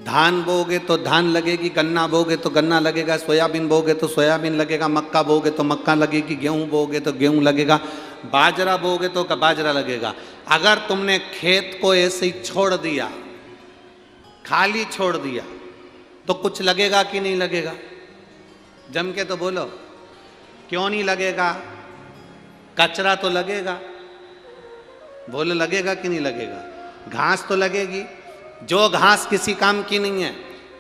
धान बोगे तो धान लगेगी, गन्ना बोगे तो गन्ना लगेगा, सोयाबीन बोगे तो सोयाबीन लगेगा, मक्का बोगे तो मक्का लगेगी, गेहूं बोगे तो गेहूं लगेगा, बाजरा बोगे तो बाजरा लगेगा। अगर तुमने खेत को ऐसे ही छोड़ दिया, खाली छोड़ दिया, तो कुछ लगेगा कि नहीं लगेगा? जम के तो बोलो, क्यों नहीं लगेगा? कचरा तो लगेगा, बोलो लगेगा कि नहीं लगेगा? घास तो लगेगी, जो घास किसी काम की नहीं है,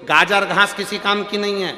गाजर घास किसी काम की नहीं है,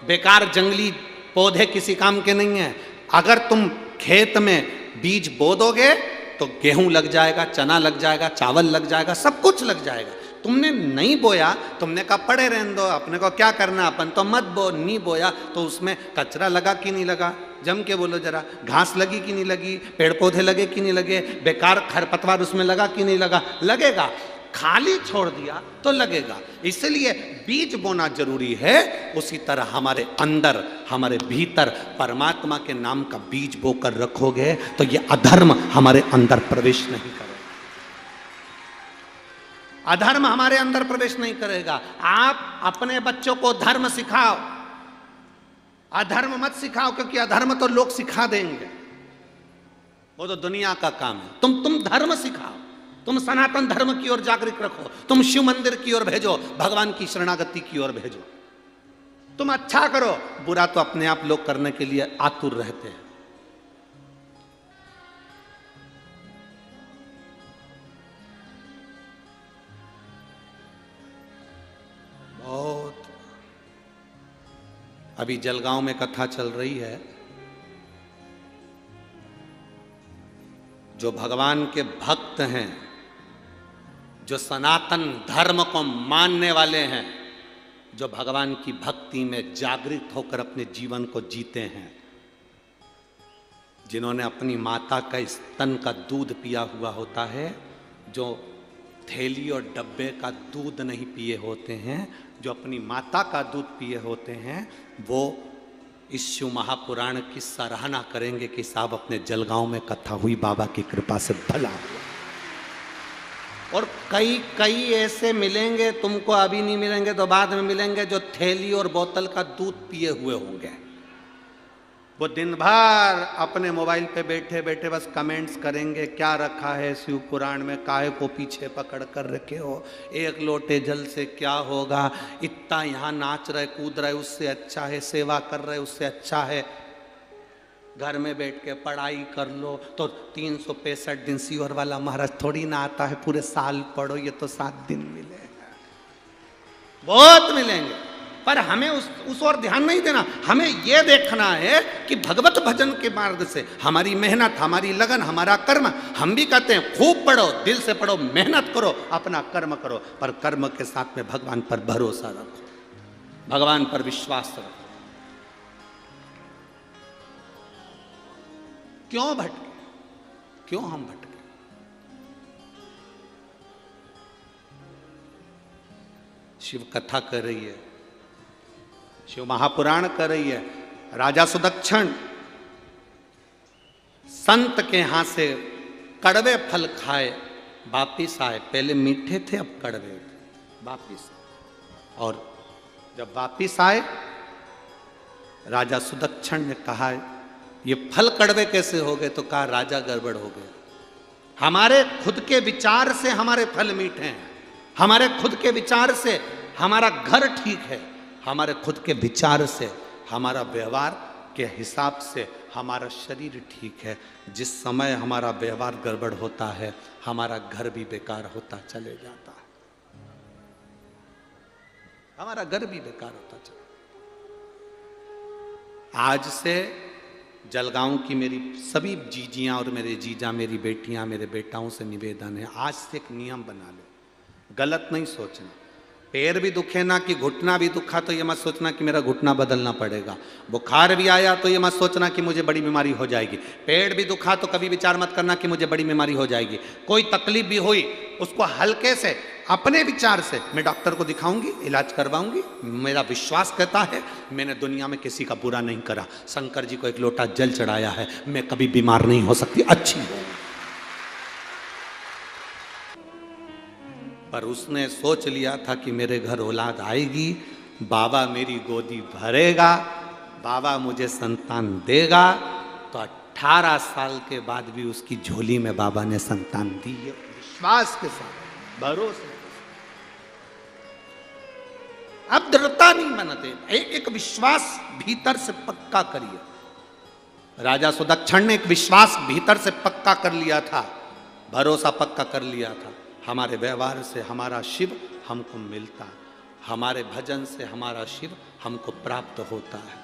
बेकार जंगली पौधे किसी काम के नहीं है। अगर तुम खेत में बीज बो दोगे तो गेहूं लग जाएगा, चना लग जाएगा, चावल लग जाएगा, सब कुछ लग जाएगा। तुमने नहीं बोया, तुमने कहा पड़े रहने दो, अपने को क्या करना, अपन तो मत बो। नहीं बोया तो उसमें कचरा लगा कि नहीं लगा? जम के बोलो जरा, घास लगी कि नहीं लगी, पेड़ पौधे लगे कि नहीं लगे, बेकार खरपतवार उसमें लगा कि नहीं लगा? लगेगा। खाली छोड़ दिया तो लगेगा। इसलिए बीज बोना जरूरी है। उसी तरह हमारे अंदर, हमारे भीतर परमात्मा के नाम का बीज बोकर रखोगे तो ये अधर्म हमारे अंदर प्रवेश नहीं करेगा। अधर्म हमारे अंदर प्रवेश नहीं करेगा। आप अपने बच्चों को धर्म सिखाओ, अधर्म मत सिखाओ, क्योंकि अधर्म तो लोग सिखा देंगे, वो तो दुनिया का काम है। तुम धर्म सिखाओ, तुम सनातन धर्म की ओर जागरूक रखो, तुम शिव मंदिर की ओर भेजो, भगवान की शरणागति की ओर भेजो। तुम अच्छा करो, बुरा तो अपने आप लोग करने के लिए आतुर रहते हैं। बहुत अभी जलगांव में कथा चल रही है, जो भगवान के भक्त हैं, जो सनातन धर्म को मानने वाले हैं, जो भगवान की भक्ति में जागृत होकर अपने जीवन को जीते हैं, जिन्होंने अपनी माता का स्तन का दूध पिया हुआ होता है, जो थैली और डब्बे का दूध नहीं पिए होते हैं, जो अपनी माता का दूध पिए होते हैं, वो इस शिव महापुराण की सराहना करेंगे कि साहब अपने जलगांव में कथा हुई, बाबा की कृपा से भला हुआ। और कई ऐसे मिलेंगे तुमको, अभी नहीं मिलेंगे तो बाद में मिलेंगे, जो थैली और बोतल का दूध पिए हुए होंगे। वो दिन भर अपने मोबाइल पे बैठे बैठे बस कमेंट्स करेंगे, क्या रखा है शिव पुराण में, काहे को पीछे पकड़ कर रखे हो, एक लोटे जल से क्या होगा, इतना यहाँ नाच रहे कूद रहे उससे अच्छा है, सेवा कर रहे उससे अच्छा है, घर में बैठ के पढ़ाई कर लो तो 365 दिन सीवर वाला महाराज थोड़ी ना आता है, पूरे साल पढ़ो, ये तो 7 दिन मिले, बहुत मिलेंगे। पर हमें उस ओर ध्यान नहीं देना। हमें यह देखना है कि भगवत भजन के मार्ग से हमारी मेहनत, हमारी लगन, हमारा कर्म, हम भी कहते हैं खूब पढ़ो, दिल से पढ़ो, मेहनत करो, अपना कर्म करो, पर कर्म के साथ में भगवान पर भरोसा रखो, भगवान पर विश्वास रखो। क्यों भटके, क्यों हम भटके? शिव कथा कर रही है, शिव महापुराण कर रही है। राजा सुदक्षिण संत के यहां से कड़वे फल खाए वापिस आए। पहले मीठे थे, अब कड़वे थे, वापिस। और जब वापिस आए, राजा सुदक्षिण ने कहा ये फल कड़वे कैसे हो गए? तो कहा राजा गड़बड़ हो गए, हमारे खुद के विचार से हमारे फल मीठे हैं, हमारे खुद के विचार से हमारा घर ठीक है, हमारे खुद के विचार से, हमारा व्यवहार के हिसाब से हमारा शरीर ठीक है। जिस समय हमारा व्यवहार गड़बड़ होता है, हमारा घर भी बेकार होता चले जाता है, हमारा घर भी बेकार होता चले। आज से जलगांव की मेरी सभी जीजियां और मेरे जीजा, मेरी बेटियां, मेरे बेटाओं से निवेदन है, आज से एक नियम बना लो, गलत नहीं सोचना। पैर भी दुखे ना कि घुटना भी दुखा तो ये मत सोचना कि मेरा घुटना बदलना पड़ेगा। बुखार भी आया तो ये मत सोचना कि मुझे बड़ी बीमारी हो जाएगी। पेट भी दुखा तो कभी विचार मत करना कि मुझे बड़ी बीमारी हो जाएगी। कोई तकलीफ भी हुई, उसको हल्के से अपने विचार से मैं डॉक्टर को दिखाऊंगी, इलाज करवाऊंगी। मेरा विश्वास कहता है मैंने दुनिया में किसी का बुरा नहीं करा। शंकर जी को एक लोटा जल चढ़ाया है, मैं कभी बीमार नहीं हो सकती, अच्छी हो। पर उसने सोच लिया था कि मेरे घर औलाद आएगी, बाबा मेरी गोदी भरेगा, बाबा मुझे संतान देगा। तो 18 साल के बाद भी उसकी झोली में बाबा ने संतान दी है, विश्वास के साथ, भरोसे। अब दृढ़ता नहीं बनाते, एक विश्वास भीतर से पक्का करिए। राजा सुदक्षिण ने एक विश्वास भीतर से पक्का कर लिया था, भरोसा पक्का कर लिया था। हमारे व्यवहार से हमारा शिव हमको मिलता, हमारे भजन से हमारा शिव हमको प्राप्त होता है,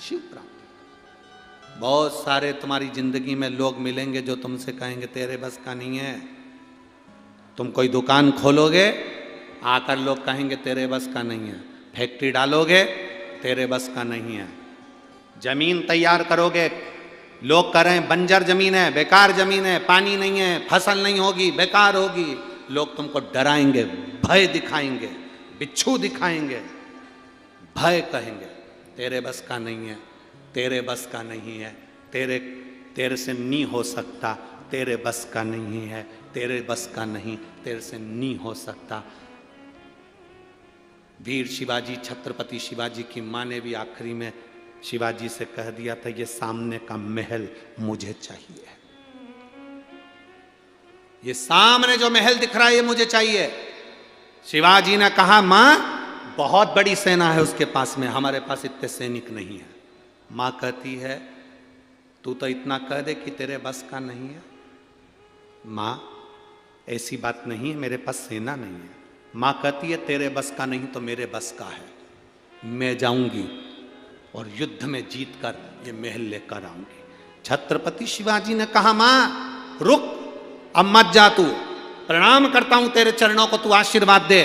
शिव प्राप्त। बहुत सारे तुम्हारी जिंदगी में लोग मिलेंगे जो तुमसे कहेंगे तेरे बस का नहीं है। तुम कोई दुकान खोलोगे, आकर लोग कहेंगे तेरे बस का नहीं है। फैक्ट्री डालोगे, तेरे बस का नहीं है। जमीन तैयार करोगे, लोग कह रहे हैं बंजर जमीन है, बेकार जमीन है, पानी नहीं है, फसल नहीं होगी, बेकार होगी। लोग तुमको डराएंगे, भय दिखाएंगे, बिच्छू दिखाएंगे, भय कहेंगे तेरे बस का नहीं है, तेरे बस का नहीं है, तेरे से नहीं हो सकता, तेरे बस का नहीं है, तेरे बस का नहीं, तेरे से नहीं हो सकता। वीर शिवाजी, छत्रपति शिवाजी की माँ ने भी आखिरी में शिवाजी से कह दिया था ये सामने का महल मुझे चाहिए, ये सामने जो महल दिख रहा है ये मुझे चाहिए। शिवाजी ने कहा मां बहुत बड़ी सेना है उसके पास में, हमारे पास इतने सैनिक नहीं है। मां कहती है तू तो इतना कह दे कि तेरे बस का नहीं है। मां ऐसी बात नहीं है, मेरे पास सेना नहीं है। मां कहती है तेरे बस का नहीं तो मेरे बस का है, मैं जाऊंगी और युद्ध में जीत कर ये महल लेकर आऊंगी। छत्रपति शिवाजी ने कहा मां रुक, अब मत जा, तू प्रणाम करता हूं तेरे चरणों को, तू आशीर्वाद दे।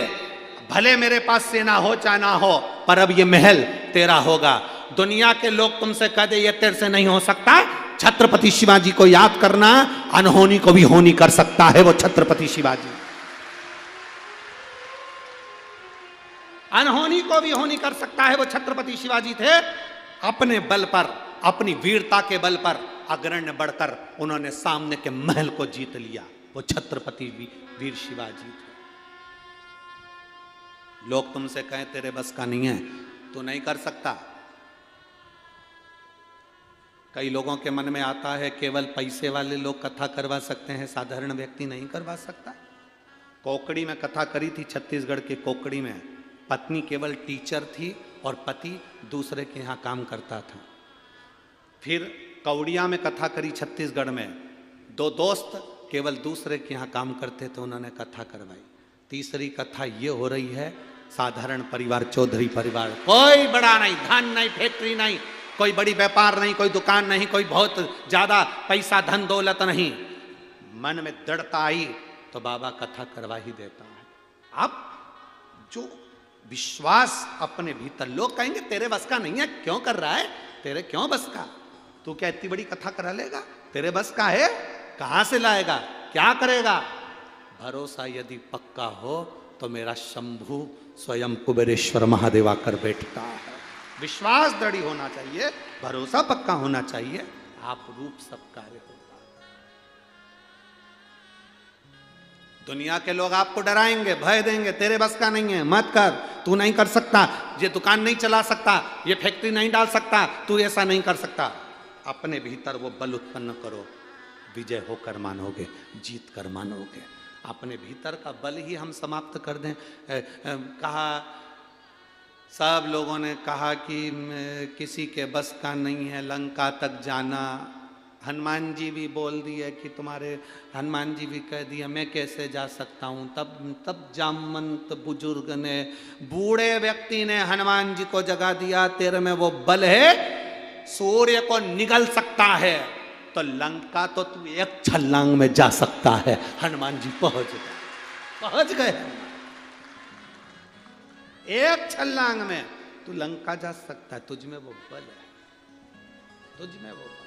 भले मेरे पास सेना हो चाहे ना हो, पर अब ये महल तेरा होगा। दुनिया के लोग तुमसे कह दे ये तेरे से नहीं हो सकता, छत्रपति शिवाजी को याद करना, अनहोनी को भी होनी कर सकता है वो छत्रपति शिवाजी। अनहोनी को भी होनी कर सकता है वो छत्रपति शिवाजी थे। अपने बल पर, अपनी वीरता के बल पर अग्रण्य बढ़कर उन्होंने सामने के महल को जीत लिया, वो छत्रपति वीर शिवाजी थे। लोग तुमसे कहें तेरे बस का नहीं है, तू नहीं कर सकता। कई लोगों के मन में आता है केवल पैसे वाले लोग कथा करवा सकते हैं, साधारण व्यक्ति नहीं करवा सकता। कोकड़ी में कथा करी थी, छत्तीसगढ़ के कोकड़ी में। पत्नी केवल टीचर थी और पति दूसरे के यहाँ काम करता था। फिर कौड़िया में कथा करी छत्तीसगढ़ में, दो दोस्त केवल दूसरे के यहाँ काम करते थे, उन्होंने कथा करवाई। तीसरी कथा ये हो रही है साधारण परिवार, चौधरी परिवार, कोई बड़ा नहीं, धन नहीं, फैक्ट्री नहीं, कोई बड़ी व्यापार नहीं, कोई दुकान नहीं, कोई बहुत ज्यादा पैसा धन दौलत नहीं। मन में दृढ़ता आई तो बाबा कथा करवा ही देता है। अब जो विश्वास अपने भीतर, लोग कहेंगे तेरे बस का नहीं है, क्यों कर रहा है, तेरे क्यों बस का, तू क्या इतनी बड़ी कथा करा लेगा, तेरे बस का है, कहां से लाएगा, क्या करेगा। भरोसा यदि पक्का हो तो मेरा शंभु स्वयं कुबेरेश्वर महादेव आकर बैठता है। विश्वास दृढ़ होना चाहिए, भरोसा पक्का होना चाहिए, आप रूप सब कार्य होगा। दुनिया के लोग आपको डराएंगे, भय देंगे, तेरे बस का नहीं है, मत कर, तू नहीं कर सकता, ये दुकान नहीं चला सकता, ये फैक्ट्री नहीं डाल सकता, तू ऐसा नहीं कर सकता। अपने भीतर वो बल उत्पन्न करो, विजय होकर मानोगे, जीत कर मानोगे। अपने भीतर का बल ही हम समाप्त कर दें। कहा, सब लोगों ने कहा कि किसी के बस का नहीं है लंका तक जाना। हनुमान जी भी बोल दिए कि तुम्हारे, हनुमान जी भी कह दिया मैं कैसे जा सकता हूँ। तब जामवंत बुजुर्ग ने, बूढ़े व्यक्ति ने हनुमान जी को जगा दिया, तेरे में वो बल है, सूर्य को निगल सकता है तो लंका तो तू एक छलांग में जा सकता है। हनुमान जी पहुंच गए, एक छलांग में तू लंका जा सकता है, तुझ में वो बल है, तुझ में वो बल।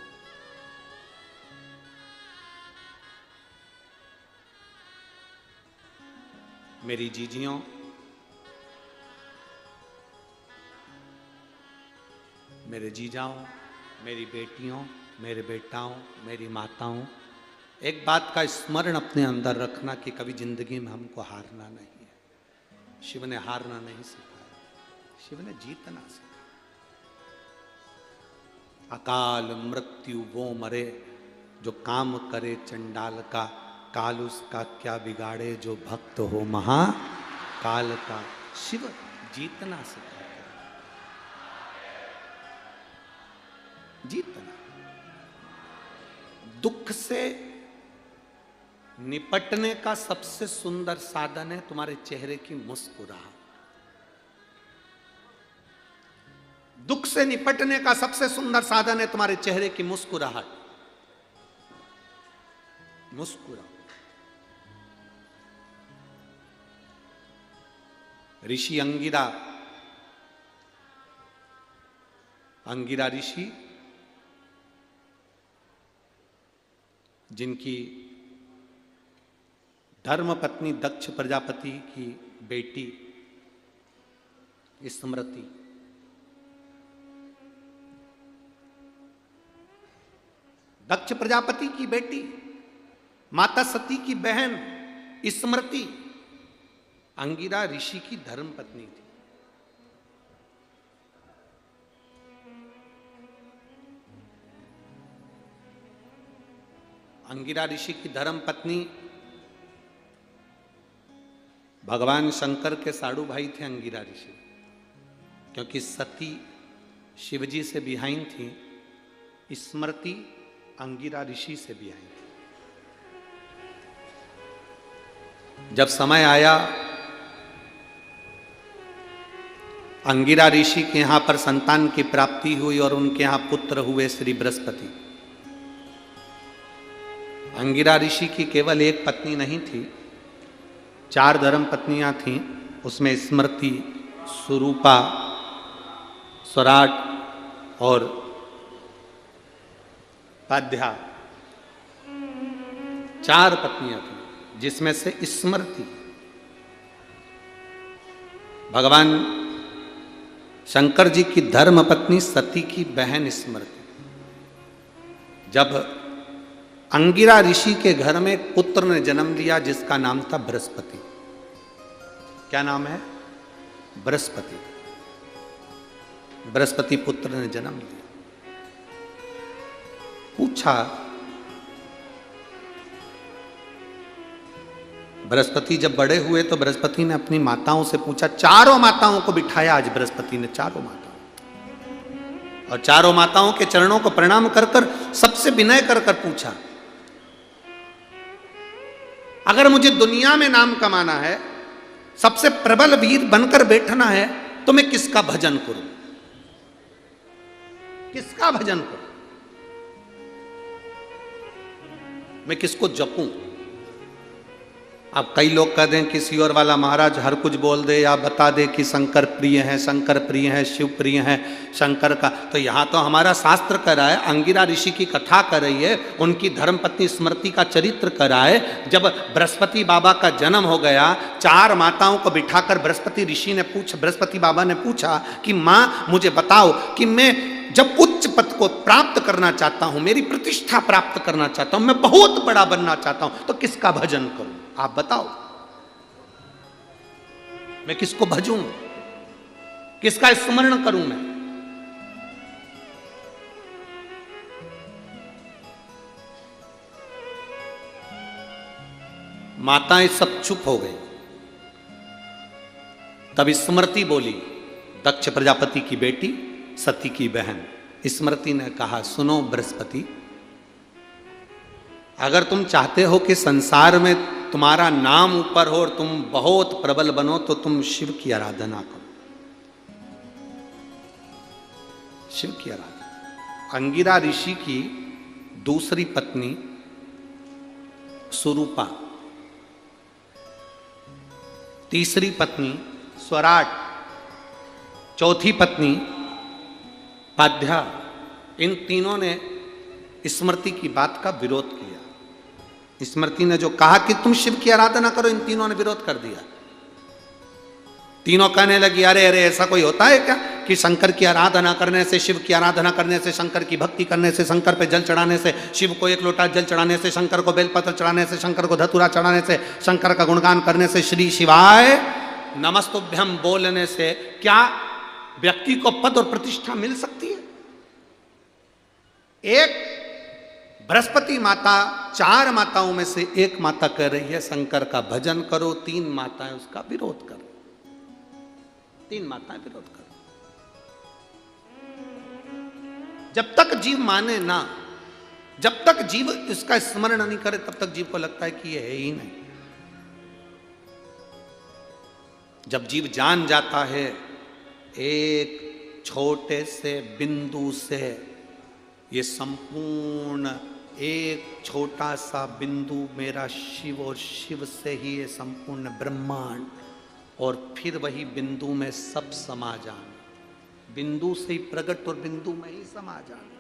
मेरी जीजियों, मेरे जीजाओं, मेरी बेटियों, मेरे बेटाओं, मेरी माताओं, एक बात का स्मरण अपने अंदर रखना कि कभी जिंदगी में हमको हारना नहीं है। शिव ने हारना नहीं सिखाया, शिव ने जीतना सिखाया। अकाल मृत्यु वो मरे जो काम करे चंडाल का, काल उसका क्या बिगाड़े जो भक्त हो महाकाल का। शिव जीतना सिखाया, जीतना। दुख से निपटने का सबसे सुंदर साधन है तुम्हारे चेहरे की मुस्कुराहट। दुख से निपटने का सबसे सुंदर साधन है तुम्हारे चेहरे की मुस्कुराहट। मुस्कुराओ। ऋषि अंगिरा ऋषि, जिनकी धर्म पत्नी दक्ष प्रजापति की बेटी स्मृति, दक्ष प्रजापति की बेटी माता सती की बहन स्मृति अंगिरा ऋषि की धर्म पत्नी थी। अंगिरा ऋषि की धर्म पत्नी भगवान शंकर के साड़ू भाई थे अंगिरा ऋषि, क्योंकि सती शिवजी से बिहाइन थी, स्मृति अंगिरा ऋषि से बिहाइन थी। जब समय आया अंगिरा ऋषि के यहां पर संतान की प्राप्ति हुई और उनके यहां पुत्र हुए श्री बृहस्पति। अंगिरा ऋषि की केवल एक पत्नी नहीं थी, 4 धर्म पत्नियां थीं। उसमें स्मृति, सुरूपा, स्वराट और पाध्या, 4 पत्नियां थीं, जिसमें से स्मृति भगवान शंकर जी की धर्म पत्नी सती की बहन स्मृति। जब अंगिरा ऋषि के घर में एक पुत्र ने जन्म लिया जिसका नाम था बृहस्पति। क्या नाम है? बृहस्पति। बृहस्पति पुत्र ने जन्म लिया। पूछा, बृहस्पति जब बड़े हुए तो बृहस्पति ने अपनी माताओं से पूछा, 4 माताओं को बिठाया आज बृहस्पति ने, 4 माताओं, और 4 माताओं के चरणों को प्रणाम कर कर सबसे विनय कर कर पूछा, अगर मुझे दुनिया में नाम कमाना है, सबसे प्रबल वीर बनकर बैठना है, तो मैं किसका भजन करूं? किसका भजन करूं? मैं किसको जपूं? अब कई लोग कह दें किसी और वाला महाराज हर कुछ बोल दे या बता दे कि शंकर प्रिय है, शंकर प्रिय है, शिव प्रिय है शंकर का। तो यहाँ तो हमारा शास्त्र कर रहा है, अंगिरा ऋषि की कथा कर रही है, उनकी धर्मपत्नी स्मृति का चरित्र कर रहा है। जब बृहस्पति बाबा का जन्म हो गया, 4 माताओं को बिठाकर बृहस्पति बाबा ने पूछा कि माँ मुझे बताओ कि मैं जब उच्च पद को प्राप्त करना चाहता हूं, मेरी प्रतिष्ठा प्राप्त करना चाहता हूं, मैं बहुत बड़ा बनना चाहता हूं, तो किसका भजन करूं? आप बताओ, मैं किसको भजूं? किसका स्मरण करूं मैं? माताएं सब चुप हो गई। तब स्मृति बोली, दक्ष प्रजापति की बेटी सती की बहन स्मृति ने कहा, सुनो बृहस्पति, अगर तुम चाहते हो कि संसार में तुम्हारा नाम ऊपर हो और तुम बहुत प्रबल बनो, तो तुम शिव की आराधना करो। शिव की आराधना। अंगिरा ऋषि की दूसरी पत्नी सुरूपा, तीसरी पत्नी स्वराट, चौथी पत्नी पाध्या, इन तीनों ने स्मृति की बात का विरोध किया। स्मृति ने जो कहा कि तुम शिव की आराधना करो, इन तीनों ने विरोध कर दिया। तीनों कहने लगी, अरे अरे ऐसा कोई होता है क्या कि शंकर की आराधना करने से, शिव की आराधना करने से, शंकर की भक्ति करने से, शंकर पे जल चढ़ाने से, शिव को एक लोटा जल चढ़ाने से, शंकर को बेलपत्र चढ़ाने से, शंकर को धतूरा चढ़ाने से, शंकर का गुणगान करने से, श्री शिवाय नमस्तुभ्यम बोलने से क्या व्यक्ति को पद और प्रतिष्ठा मिल सकती है? एक बृहस्पति माता 4 माताओं में से एक माता कह रही है शंकर का भजन करो, 3 माताएं उसका विरोध करो, 3 माताएं विरोध करो। जब तक जीव माने ना, जब तक जीव इसका स्मरण नहीं करे, तब तक जीव को लगता है कि ये है ही नहीं। जब जीव जान जाता है एक छोटे से बिंदु से, ये संपूर्ण एक छोटा सा बिंदु मेरा शिव, और शिव से ही ये संपूर्ण ब्रह्मांड, और फिर वही बिंदु में सब समा जाना, बिंदु से ही प्रकट और बिंदु में ही समा जाना।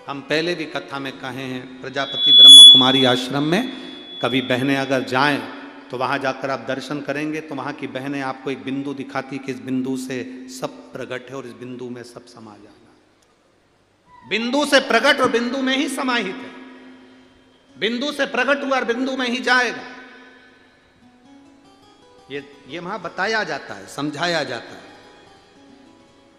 हम पहले भी कथा में कहे हैं, प्रजापति ब्रह्म कुमारी आश्रम में कभी बहनें अगर जाएं तो वहां जाकर आप दर्शन करेंगे तो वहां की बहनें आपको एक बिंदु दिखाती कि इस बिंदु से सब प्रकट है और इस बिंदु में सब समा जाना। बिंदु से प्रकट और बिंदु में ही समाहित है, बिंदु से प्रकट हुआ और बिंदु में ही जाएगा। ये वहां बताया जाता है, समझाया जाता है।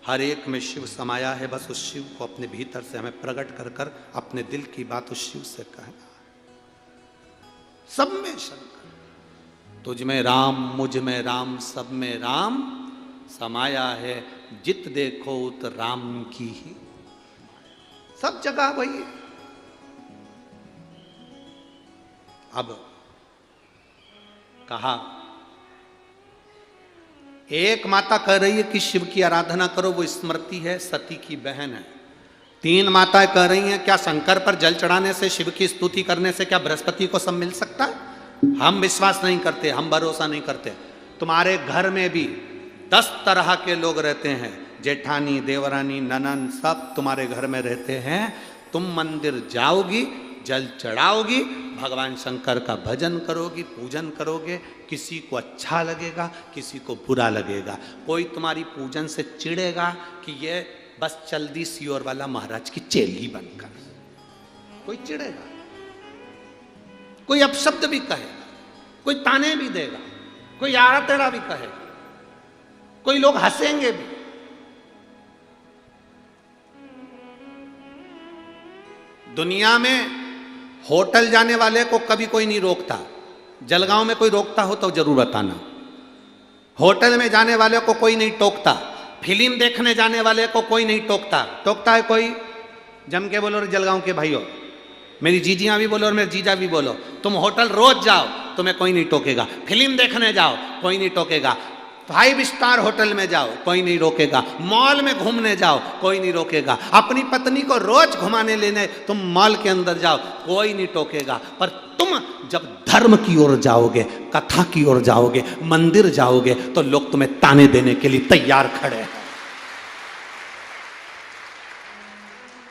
हर एक में शिव समाया है, बस उस शिव को अपने भीतर से हमें प्रकट कर कर अपने दिल की बात उस शिव से कहना। सब में शंकर, तुझ में राम, मुझ में राम, सब में राम समाया है, जित देखो उत राम की ही, सब जगह वही है। अब कहा एक माता कह रही है कि शिव की आराधना करो, वो स्मृति है, सती की बहन है। 3 माताएं कह रही हैं क्या शंकर पर जल चढ़ाने से, शिव की स्तुति करने से क्या बृहस्पति को सब मिल सकता है? हम विश्वास नहीं करते, हम भरोसा नहीं करते। तुम्हारे घर में भी 10 तरह के लोग रहते हैं, जेठानी, देवरानी, ननन, सब तुम्हारे घर में रहते हैं। तुम मंदिर जाओगी, जल चढ़ाओगी, भगवान शंकर का भजन करोगी, पूजन करोगे, किसी को अच्छा लगेगा, किसी को बुरा लगेगा। कोई तुम्हारी पूजन से चिढ़ेगा कि ये बस चल दी सियोर वाला महाराज की चेली बनकर, कोई चिढ़ेगा, कोई अपशब्द भी कहेगा, कोई ताने भी देगा, कोई आड़ा टेढ़ा भी कहेगा, कोई लोग हंसेंगे भी। दुनिया में होटल जाने वाले को कभी कोई नहीं रोकता, जलगांव में कोई रोकता हो तो जरूर बताना। होटल में जाने वाले को कोई नहीं टोकता, फिल्म देखने जाने वाले को कोई नहीं टोकता। टोकता है कोई? जम के बोलो जलगांव के भाइयों, मेरी जीजियां भी बोलो और मेरे जीजा भी बोलो, तुम होटल रोज जाओ, तुम्हें कोई नहीं टोकेगा। फिल्म देखने जाओ, कोई नहीं टोकेगा। 5 स्टार होटल में जाओ, कोई नहीं रोकेगा। मॉल में घूमने जाओ, कोई नहीं रोकेगा। अपनी पत्नी को रोज घुमाने लेने तुम मॉल के अंदर जाओ, कोई नहीं टोकेगा। पर तुम जब धर्म की ओर जाओगे, कथा की ओर जाओगे, मंदिर जाओगे, तो लोग तुम्हें ताने देने के लिए तैयार खड़े हैं।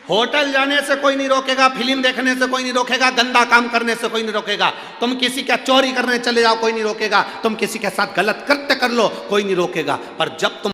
होटल जाने से कोई नहीं रोकेगा, फिल्म देखने से कोई नहीं रोकेगा, गंदा काम करने से कोई नहीं रोकेगा। तुम किसी का चोरी करने चले जाओ, कोई नहीं रोकेगा। तुम किसी के साथ गलत कृत्य कर लो, कोई नहीं रोकेगा। पर जब तुम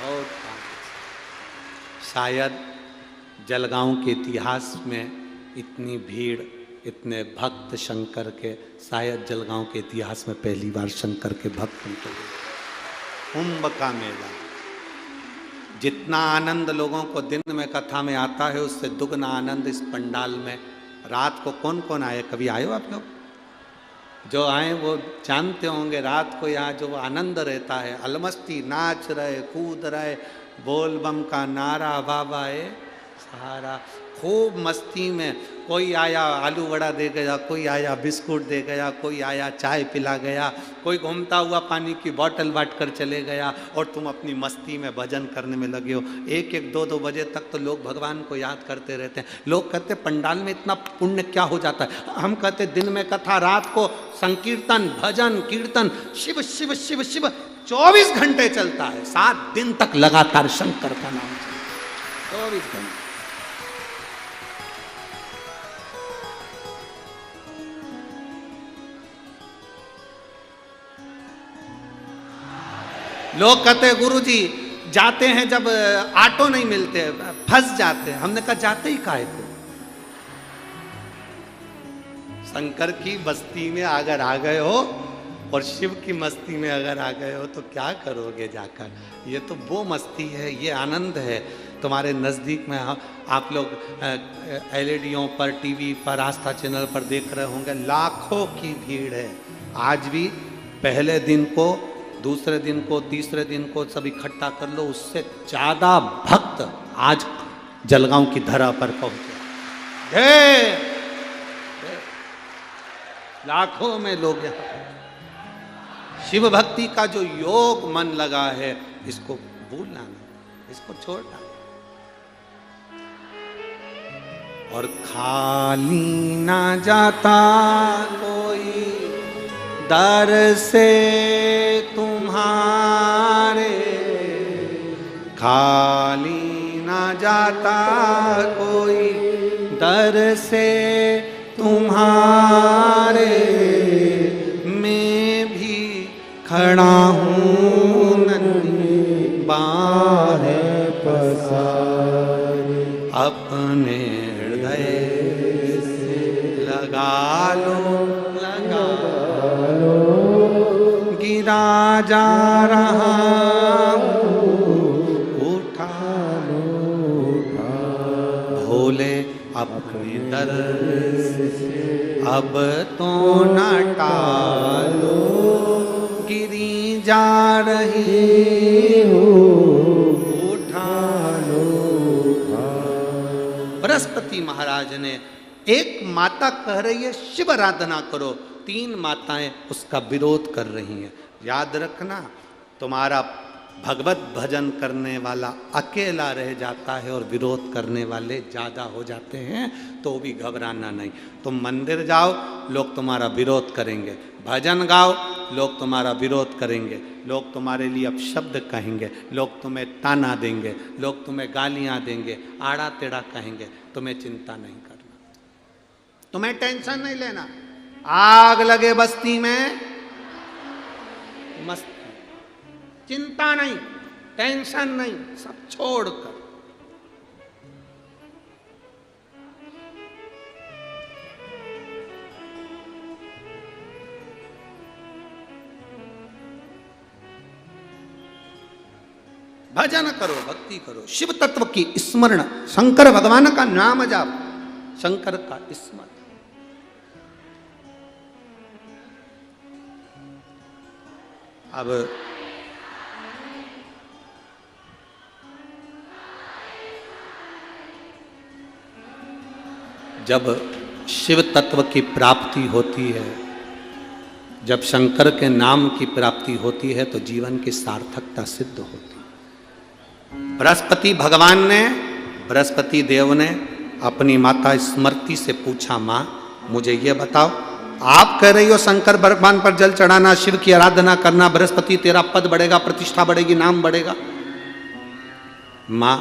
बहुत शायद जलगांव के इतिहास में इतनी भीड़, इतने भक्त शंकर के, शायद जलगांव के इतिहास में पहली बार शंकर के भक्त उनके कुंभ का मेला। जितना आनंद लोगों को दिन में कथा में आता है, उससे दुगना आनंद इस पंडाल में। रात को कौन कौन आए, कभी आए हो आप लोग? जो आए वो जानते होंगे, रात को यहाँ जो आनंद रहता है, अलमस्ती, नाच रहे, कूद रहे, बोल बम का नारा, बाबा है सहारा, खूब मस्ती में। कोई आया आलू वड़ा दे गया, कोई आया बिस्कुट दे गया, कोई आया चाय पिला गया, कोई घूमता हुआ पानी की बोतल बांट कर चले गया, और तुम अपनी मस्ती में भजन करने में लगे हो। एक एक दो दो बजे तक तो लोग भगवान को याद करते रहते हैं। लोग कहते पंडाल में इतना पुण्य क्या हो जाता है? हम कहते दिन में कथा, रात को संकीर्तन, भजन कीर्तन, शिव शिव शिव शिव 24 घंटे चलता है। 7 दिन तक लगातार शंकर का नाम चलता है, 24 घंटे। लोग कहते गुरुजी जाते हैं जब ऑटो नहीं मिलते, फंस जाते हैं। हमने कहा जाते ही काहे को? शंकर की बस्ती में अगर आ गए हो और शिव की मस्ती में अगर आ गए हो तो क्या करोगे जाकर? ये तो वो मस्ती है, ये आनंद है। तुम्हारे नज़दीक में आप लोग एलईडीओं पर, टीवी पर, आस्था चैनल पर देख रहे होंगे, लाखों की भीड़ है। आज भी पहले दिन को, दूसरे दिन को, तीसरे दिन को सब इकट्ठा कर लो, उससे ज़्यादा भक्त आज जलगांव की धरा पर पहुंचे। लाखों में लोग यहाँ शिव भक्ति का जो योग मन लगा है, इसको भूलना नहीं, इसको छोड़ना। और खाली ना जाता कोई दर से तुम्हारे, खाली ना जाता कोई दर से तुम्हारे, मैं भी खड़ा हूँ नन्ही बाहें पसारे, अपने हृदय से लगा लो, लगा लो, गिरा जा रहा उठा लो, भोले अपने दर से अब तो न टालो, गिरी जा रही हो, उठा लो। बृहस्पति महाराज ने, एक माता कह रही है शिव आराधना करो, 3 माताएं उसका विरोध कर रही हैं। याद रखना, तुम्हारा भगवत भजन करने वाला अकेला रह जाता है और विरोध करने वाले ज़्यादा हो जाते हैं, तो भी घबराना नहीं। तुम मंदिर जाओ, लोग तुम्हारा विरोध करेंगे, भजन गाओ, लोग तुम्हारा विरोध करेंगे, लोग तुम्हारे लिए अपशब्द कहेंगे, लोग तुम्हें ताना देंगे, लोग तुम्हें गालियाँ देंगे, आड़ा टेढ़ा कहेंगे। तुम्हें चिंता नहीं करना, तुम्हें टेंशन नहीं लेना। आग लगे बस्ती में मस्ती, चिंता नहीं, टेंशन नहीं, सब छोड़कर भजन करो, भक्ति करो, शिव तत्व की स्मरण, शंकर भगवान का नाम जाप, शंकर का स्मरण। अब जब शिव तत्व की प्राप्ति होती है, जब शंकर के नाम की प्राप्ति होती है, तो जीवन की सार्थकता सिद्ध होती है। बृहस्पति भगवान ने, बृहस्पति देव ने अपनी माता स्मृति से पूछा, माँ मुझे ये बताओ, आप कह रही हो शंकर भगवान पर जल चढ़ाना, शिव की आराधना करना, बृहस्पति तेरा पद बढ़ेगा, प्रतिष्ठा बढ़ेगी, नाम बढ़ेगा। माँ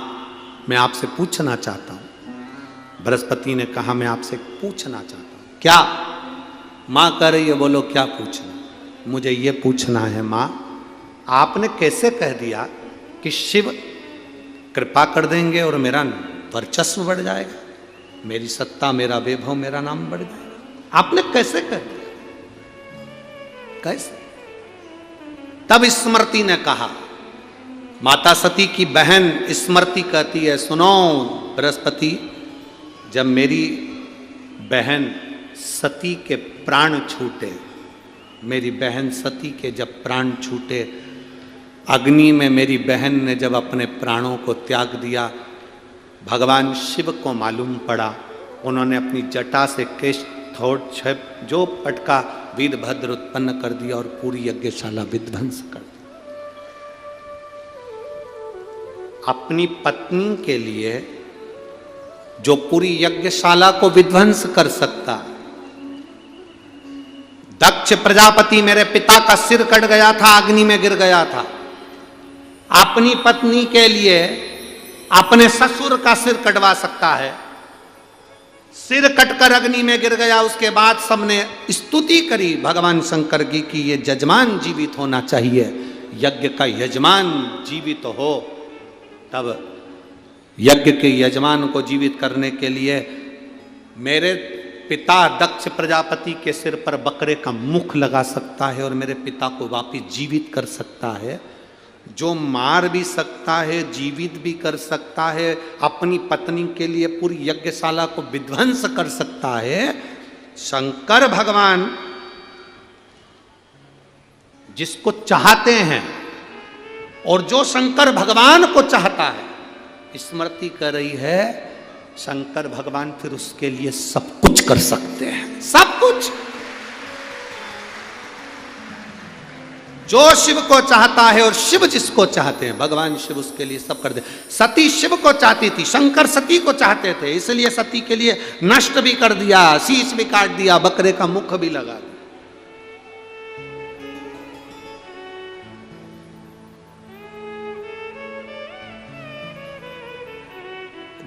मैं आपसे पूछना चाहता हूँ। बृहस्पति ने कहा मैं आपसे पूछना चाहता हूँ। क्या? माँ कह रही है, बोलो क्या पूछना? मुझे ये पूछना है माँ, आपने कैसे कह दिया कि शिव कृपा कर देंगे और मेरा वर्चस्व बढ़ जाएगा, मेरी सत्ता, मेरा वैभव, मेरा नाम बढ़ जाएगा। आपने कैसे कर दिया? कैसे? तब स्मृति ने कहा, माता सती की बहन स्मृति कहती है, सुनो बृहस्पति, जब मेरी बहन सती के प्राण छूटे, मेरी बहन सती के जब प्राण छूटे, अग्नि में मेरी बहन ने जब अपने प्राणों को त्याग दिया, भगवान शिव को मालूम पड़ा, उन्होंने अपनी जटा से केश थोड़ छप जो पटका वीरभद्र उत्पन्न कर दिया और पूरी यज्ञशाला विध्वंस कर दी। अपनी पत्नी के लिए जो पूरी यज्ञशाला को विध्वंस कर सकता, दक्ष प्रजापति मेरे पिता का सिर कट गया था, अग्नि में गिर गया था, अपनी पत्नी के लिए अपने ससुर का सिर कटवा सकता है। सिर कटकर अग्नि में गिर गया, उसके बाद सबने स्तुति करी भगवान शंकर की कि ये यजमान जीवित होना चाहिए, यज्ञ का यजमान जीवित हो। तब यज्ञ के यजमान को जीवित करने के लिए मेरे पिता दक्ष प्रजापति के सिर पर बकरे का मुख लगा सकता है और मेरे पिता को वापिस जीवित कर सकता है। जो मार भी सकता है, जीवित भी कर सकता है, अपनी पत्नी के लिए पूरी यज्ञशाला को विध्वंस कर सकता है, शंकर भगवान जिसको चाहते हैं और जो शंकर भगवान को चाहता है, स्मृति कर रही है, शंकर भगवान फिर उसके लिए सब कुछ कर सकते हैं, सब कुछ। जो शिव को चाहता है और शिव जिसको चाहते हैं, भगवान शिव उसके लिए सब कर दे। सती शिव को चाहती थी, शंकर सती को चाहते थे, इसलिए सती के लिए नष्ट भी कर दिया, शीश भी काट दिया, बकरे का मुख भी लगा दिया।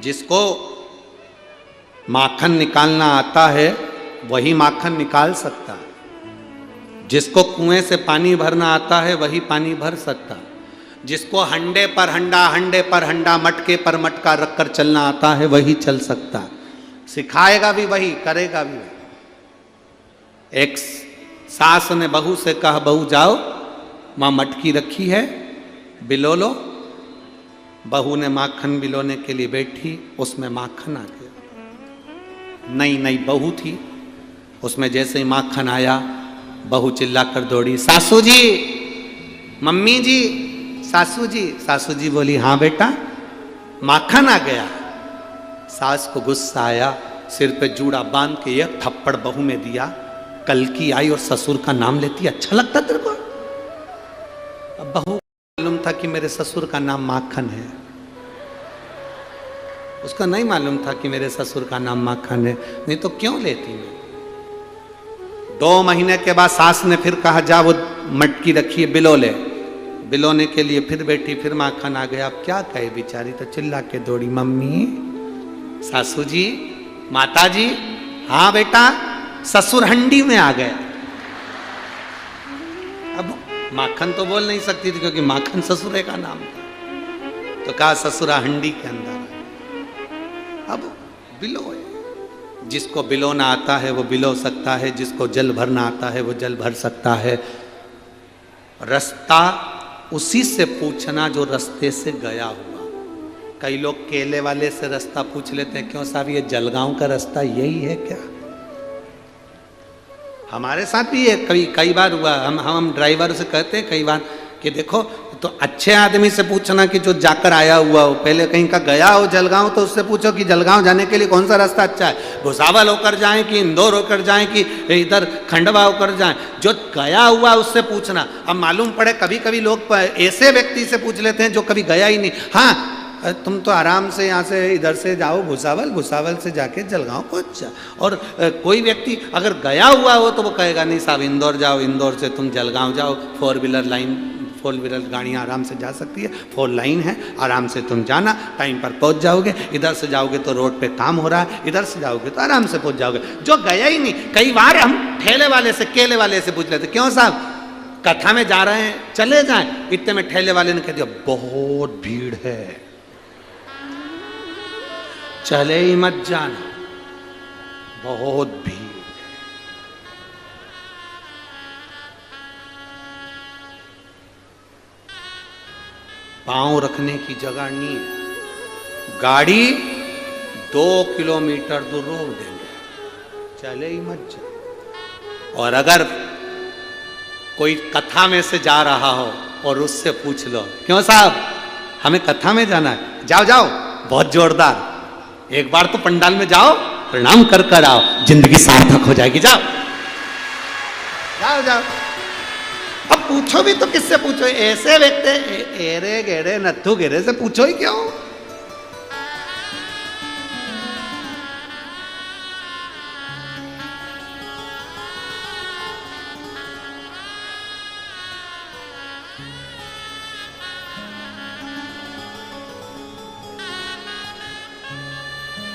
जिसको माखन निकालना आता है वही माखन निकाल सकता है, जिसको कुएं से पानी भरना आता है वही पानी भर सकता है, जिसको हंडे पर हंडा, हंडे पर हंडा, मटके पर मटका रखकर चलना आता है वही चल सकता है, सिखाएगा भी वही, करेगा भी वही। एक सास ने बहू से कहा, बहू जाओ, माँ मटकी रखी है, बिलो लो। बहू ने माखन बिलोने के लिए बैठी, उसमें माखन आ गया। नई नई बहू थी, उसमें जैसे ही माखन आया, बहू चिल्लाकर दौड़ी, सासू जी, मम्मी जी, सासू जी। सासू जी बोली, हाँ बेटा, माखन आ गया। सास को गुस्सा आया, सिर पे जूड़ा बांध के एक थप्पड़ बहू में दिया। कल की आई और ससुर का नाम लेती, अच्छा लगता तेरे को? अब बहू को मालूम था कि मेरे ससुर का नाम माखन है, उसका नहीं मालूम था कि मेरे ससुर का नाम माखन है, नहीं तो क्यों लेती मैं। 2 महीने के बाद सास ने फिर कहा, जा वो मटकी रखी है, बिलो ले। बिलोने के लिए फिर बैठी, फिर माखन आ गया। अब क्या कहे बेचारी, तो चिल्ला के दौड़ी, मम्मी, सासू जी, माता जी, हाँ बेटा, ससुर हंडी में आ गए। अब माखन तो बोल नहीं सकती थी क्योंकि माखन ससुरे का नाम था, तो कहा ससुरा हंडी के अंदर। अब बिलो है, जिसको बिलोना आता है वो बिलो सकता है, जिसको जल भरना आता है वो जल भर सकता है। रास्ता उसी से पूछना जो रास्ते से गया हुआ। कई लोग केले वाले से रास्ता पूछ लेते हैं, क्यों साहब ये जलगांव का रास्ता यही है क्या? हमारे साथ भी ये कई बार हुआ। हम ड्राइवर से कहते हैं कई बार कि देखो, तो अच्छे आदमी से पूछना कि जो जाकर आया हुआ हो, पहले कहीं का गया हो जलगांव, तो उससे पूछो कि जलगांव जाने के लिए कौन सा रास्ता अच्छा है, भुसावल होकर जाएं कि इंदौर होकर जाएं कि इधर खंडवा होकर जाएं। जो गया हुआ उससे पूछना। अब मालूम पड़े कभी कभी लोग ऐसे व्यक्ति से पूछ लेते हैं जो कभी गया ही नहीं, हाँ तुम तो आराम से यहाँ से इधर से जाओ भुसावल, भुसावल से जाके जलगांव पहुँच जा। और कोई व्यक्ति अगर गया हुआ हो तो वो कहेगा नहीं साहब इंदौर जाओ, इंदौर से तुम जलगांव जाओ, 4 व्हीलर गाड़ियाँ आराम से जा सकती है, 4 लाइन है, आराम से तुम जाना, टाइम पर पहुँच जाओगे। इधर से जाओगे तो रोड पे काम हो रहा है, इधर से जाओगे तो आराम से पहुँच जाओगे। जो गया ही नहीं, कई बार हम ठेले वाले से, केले वाले से पूछ लेते, क्यों साहब कथा में जा रहे हैं, चले जाएं। इतने में ठेले वाले ने कह दिया बहुत भीड़ है, चले ही मत जाना, बहुत भीड़ है। पांव रखने की जगह नहीं है, गाड़ी 2 किलोमीटर दूर रोक देंगे, चले ही मत जाओ। और अगर कोई कथा में से जा रहा हो और उससे पूछ लो, क्यों साहब हमें कथा में जाना है, जाओ जाओ, बहुत जोरदार, एक बार तो पंडाल में जाओ, प्रणाम कर कर आओ, जिंदगी सार्थक हो जाएगी, जाओ जाओ जाओ। अब पूछो भी तो किससे पूछो, ऐसे व्यक्ति एरे गेरे नत्थु गेरे से पूछो ही क्यों।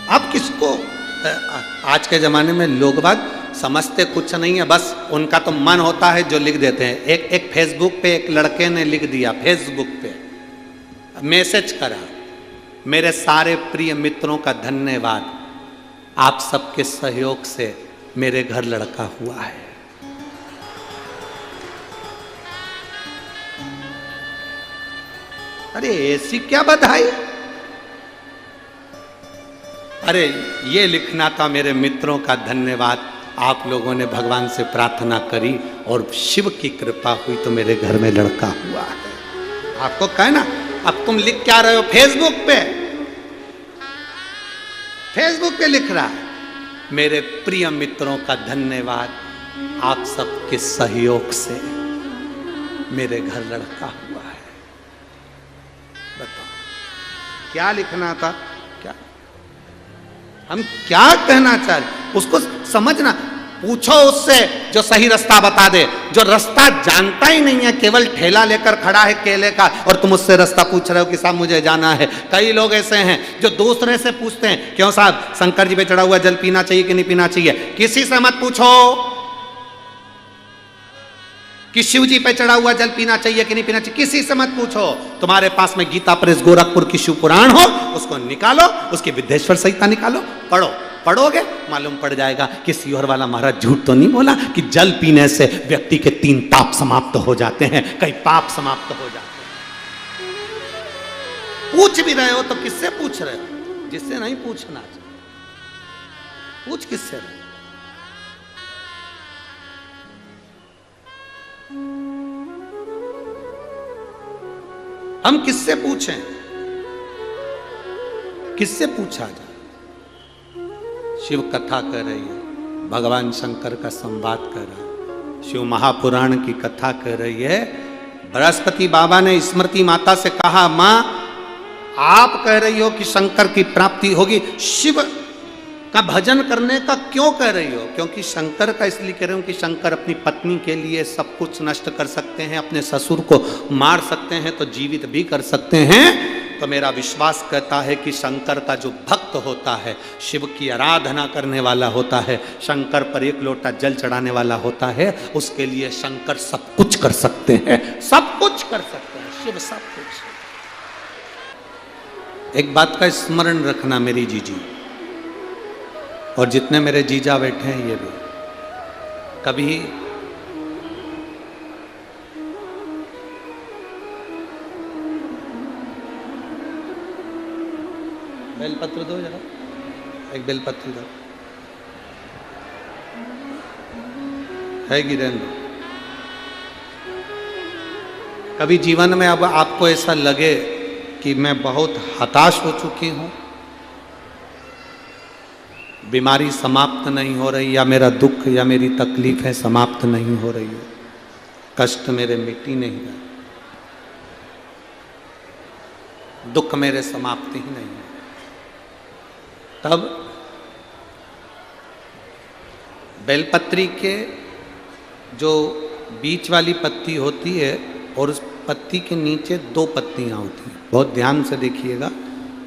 अब किसको, आज के जमाने में लोग बाग समझते कुछ नहीं है, बस उनका तो मन होता है जो लिख देते हैं। एक फेसबुक पे एक लड़के ने लिख दिया, फेसबुक पे मैसेज करा, मेरे सारे प्रिय मित्रों का धन्यवाद, आप सबके सहयोग से मेरे घर लड़का हुआ है। अरे ऐसी क्या बधाई, अरे ये लिखना था, मेरे मित्रों का धन्यवाद, आप लोगों ने भगवान से प्रार्थना करी और शिव की कृपा हुई तो मेरे घर में लड़का हुआ है। आपको कहना, अब तुम लिख क्या रहे हो फेसबुक पे, फेसबुक पे लिख रहा है, मेरे प्रिय मित्रों का धन्यवाद, आप सबके सहयोग से मेरे घर लड़का हुआ है। बताओ क्या लिखना था, हम क्या कहना चाह रहे, उसको समझना, पूछो उससे जो सही रास्ता बता दे, जो रास्ता जानता ही नहीं है, केवल ठेला लेकर खड़ा है केले का, और तुम उससे रास्ता पूछ रहे हो कि साहब मुझे जाना है। कई लोग ऐसे हैं जो दूसरे से पूछते हैं, क्यों साहब शंकर जी पे चढ़ा हुआ जल पीना चाहिए कि नहीं पीना चाहिए, किसी से मत पूछो कि शिव जी पे चढ़ा हुआ जल पीना चाहिए कि नहीं पीना चाहिए, किसी से मत पूछो। तुम्हारे पास में गीता प्रेस गोरखपुर की शिव पुराण हो, उसको निकालो, उसकी विद्येश्वर संहिता निकालो, पढ़ो, पढ़ोगे मालूम पड़ जाएगा कि सियोर वाला महाराज झूठ तो नहीं बोला कि जल पीने से व्यक्ति के 3 पाप समाप्त हो जाते हैं, कई पाप समाप्त हो जाते हैं। पूछ भी रहे हो तो किससे पूछ रहे हो, जिससे नहीं पूछना, पूछ किससे रहे। हम किससे पूछें, किससे पूछा जाए। शिव कथा कर रही है, भगवान शंकर का संवाद कर रहा है, शिव महापुराण की कथा कर रही है। बृहस्पति बाबा ने स्मृति माता से कहा, मां आप कह रही हो कि शंकर की प्राप्ति होगी, शिव का भजन करने का क्यों कह रही हो? क्योंकि शंकर का इसलिए कह रही हूं कि शंकर अपनी पत्नी के लिए सब कुछ नष्ट कर सकते हैं, अपने ससुर को मार सकते हैं तो जीवित भी कर सकते हैं। तो मेरा विश्वास कहता है कि शंकर का जो भक्त होता है, शिव की आराधना करने वाला होता है, शंकर पर 1 लोटा जल चढ़ाने वाला होता है, उसके लिए शंकर सब कुछ कर सकते हैं, सब कुछ कर सकते हैं, शिव सब कुछ। एक बात का स्मरण रखना मेरी जीजी, और जितने मेरे जीजा बैठे हैं ये भी, कभी बेलपत्र दो जरा, एक बेलपत्र दो, है गिरेन दो। कभी जीवन में अब आपको ऐसा लगे कि मैं बहुत हताश हो चुकी हूं, बीमारी समाप्त नहीं हो रही, या मेरा दुख या मेरी तकलीफें समाप्त नहीं हो रही है, कष्ट मेरे मिट ही नहीं रहा, दुख मेरे समाप्त ही नहीं है, तब बेलपत्री के जो बीच वाली पत्ती होती है और उस पत्ती के नीचे 2 पत्तियां होती हैं, बहुत ध्यान से देखिएगा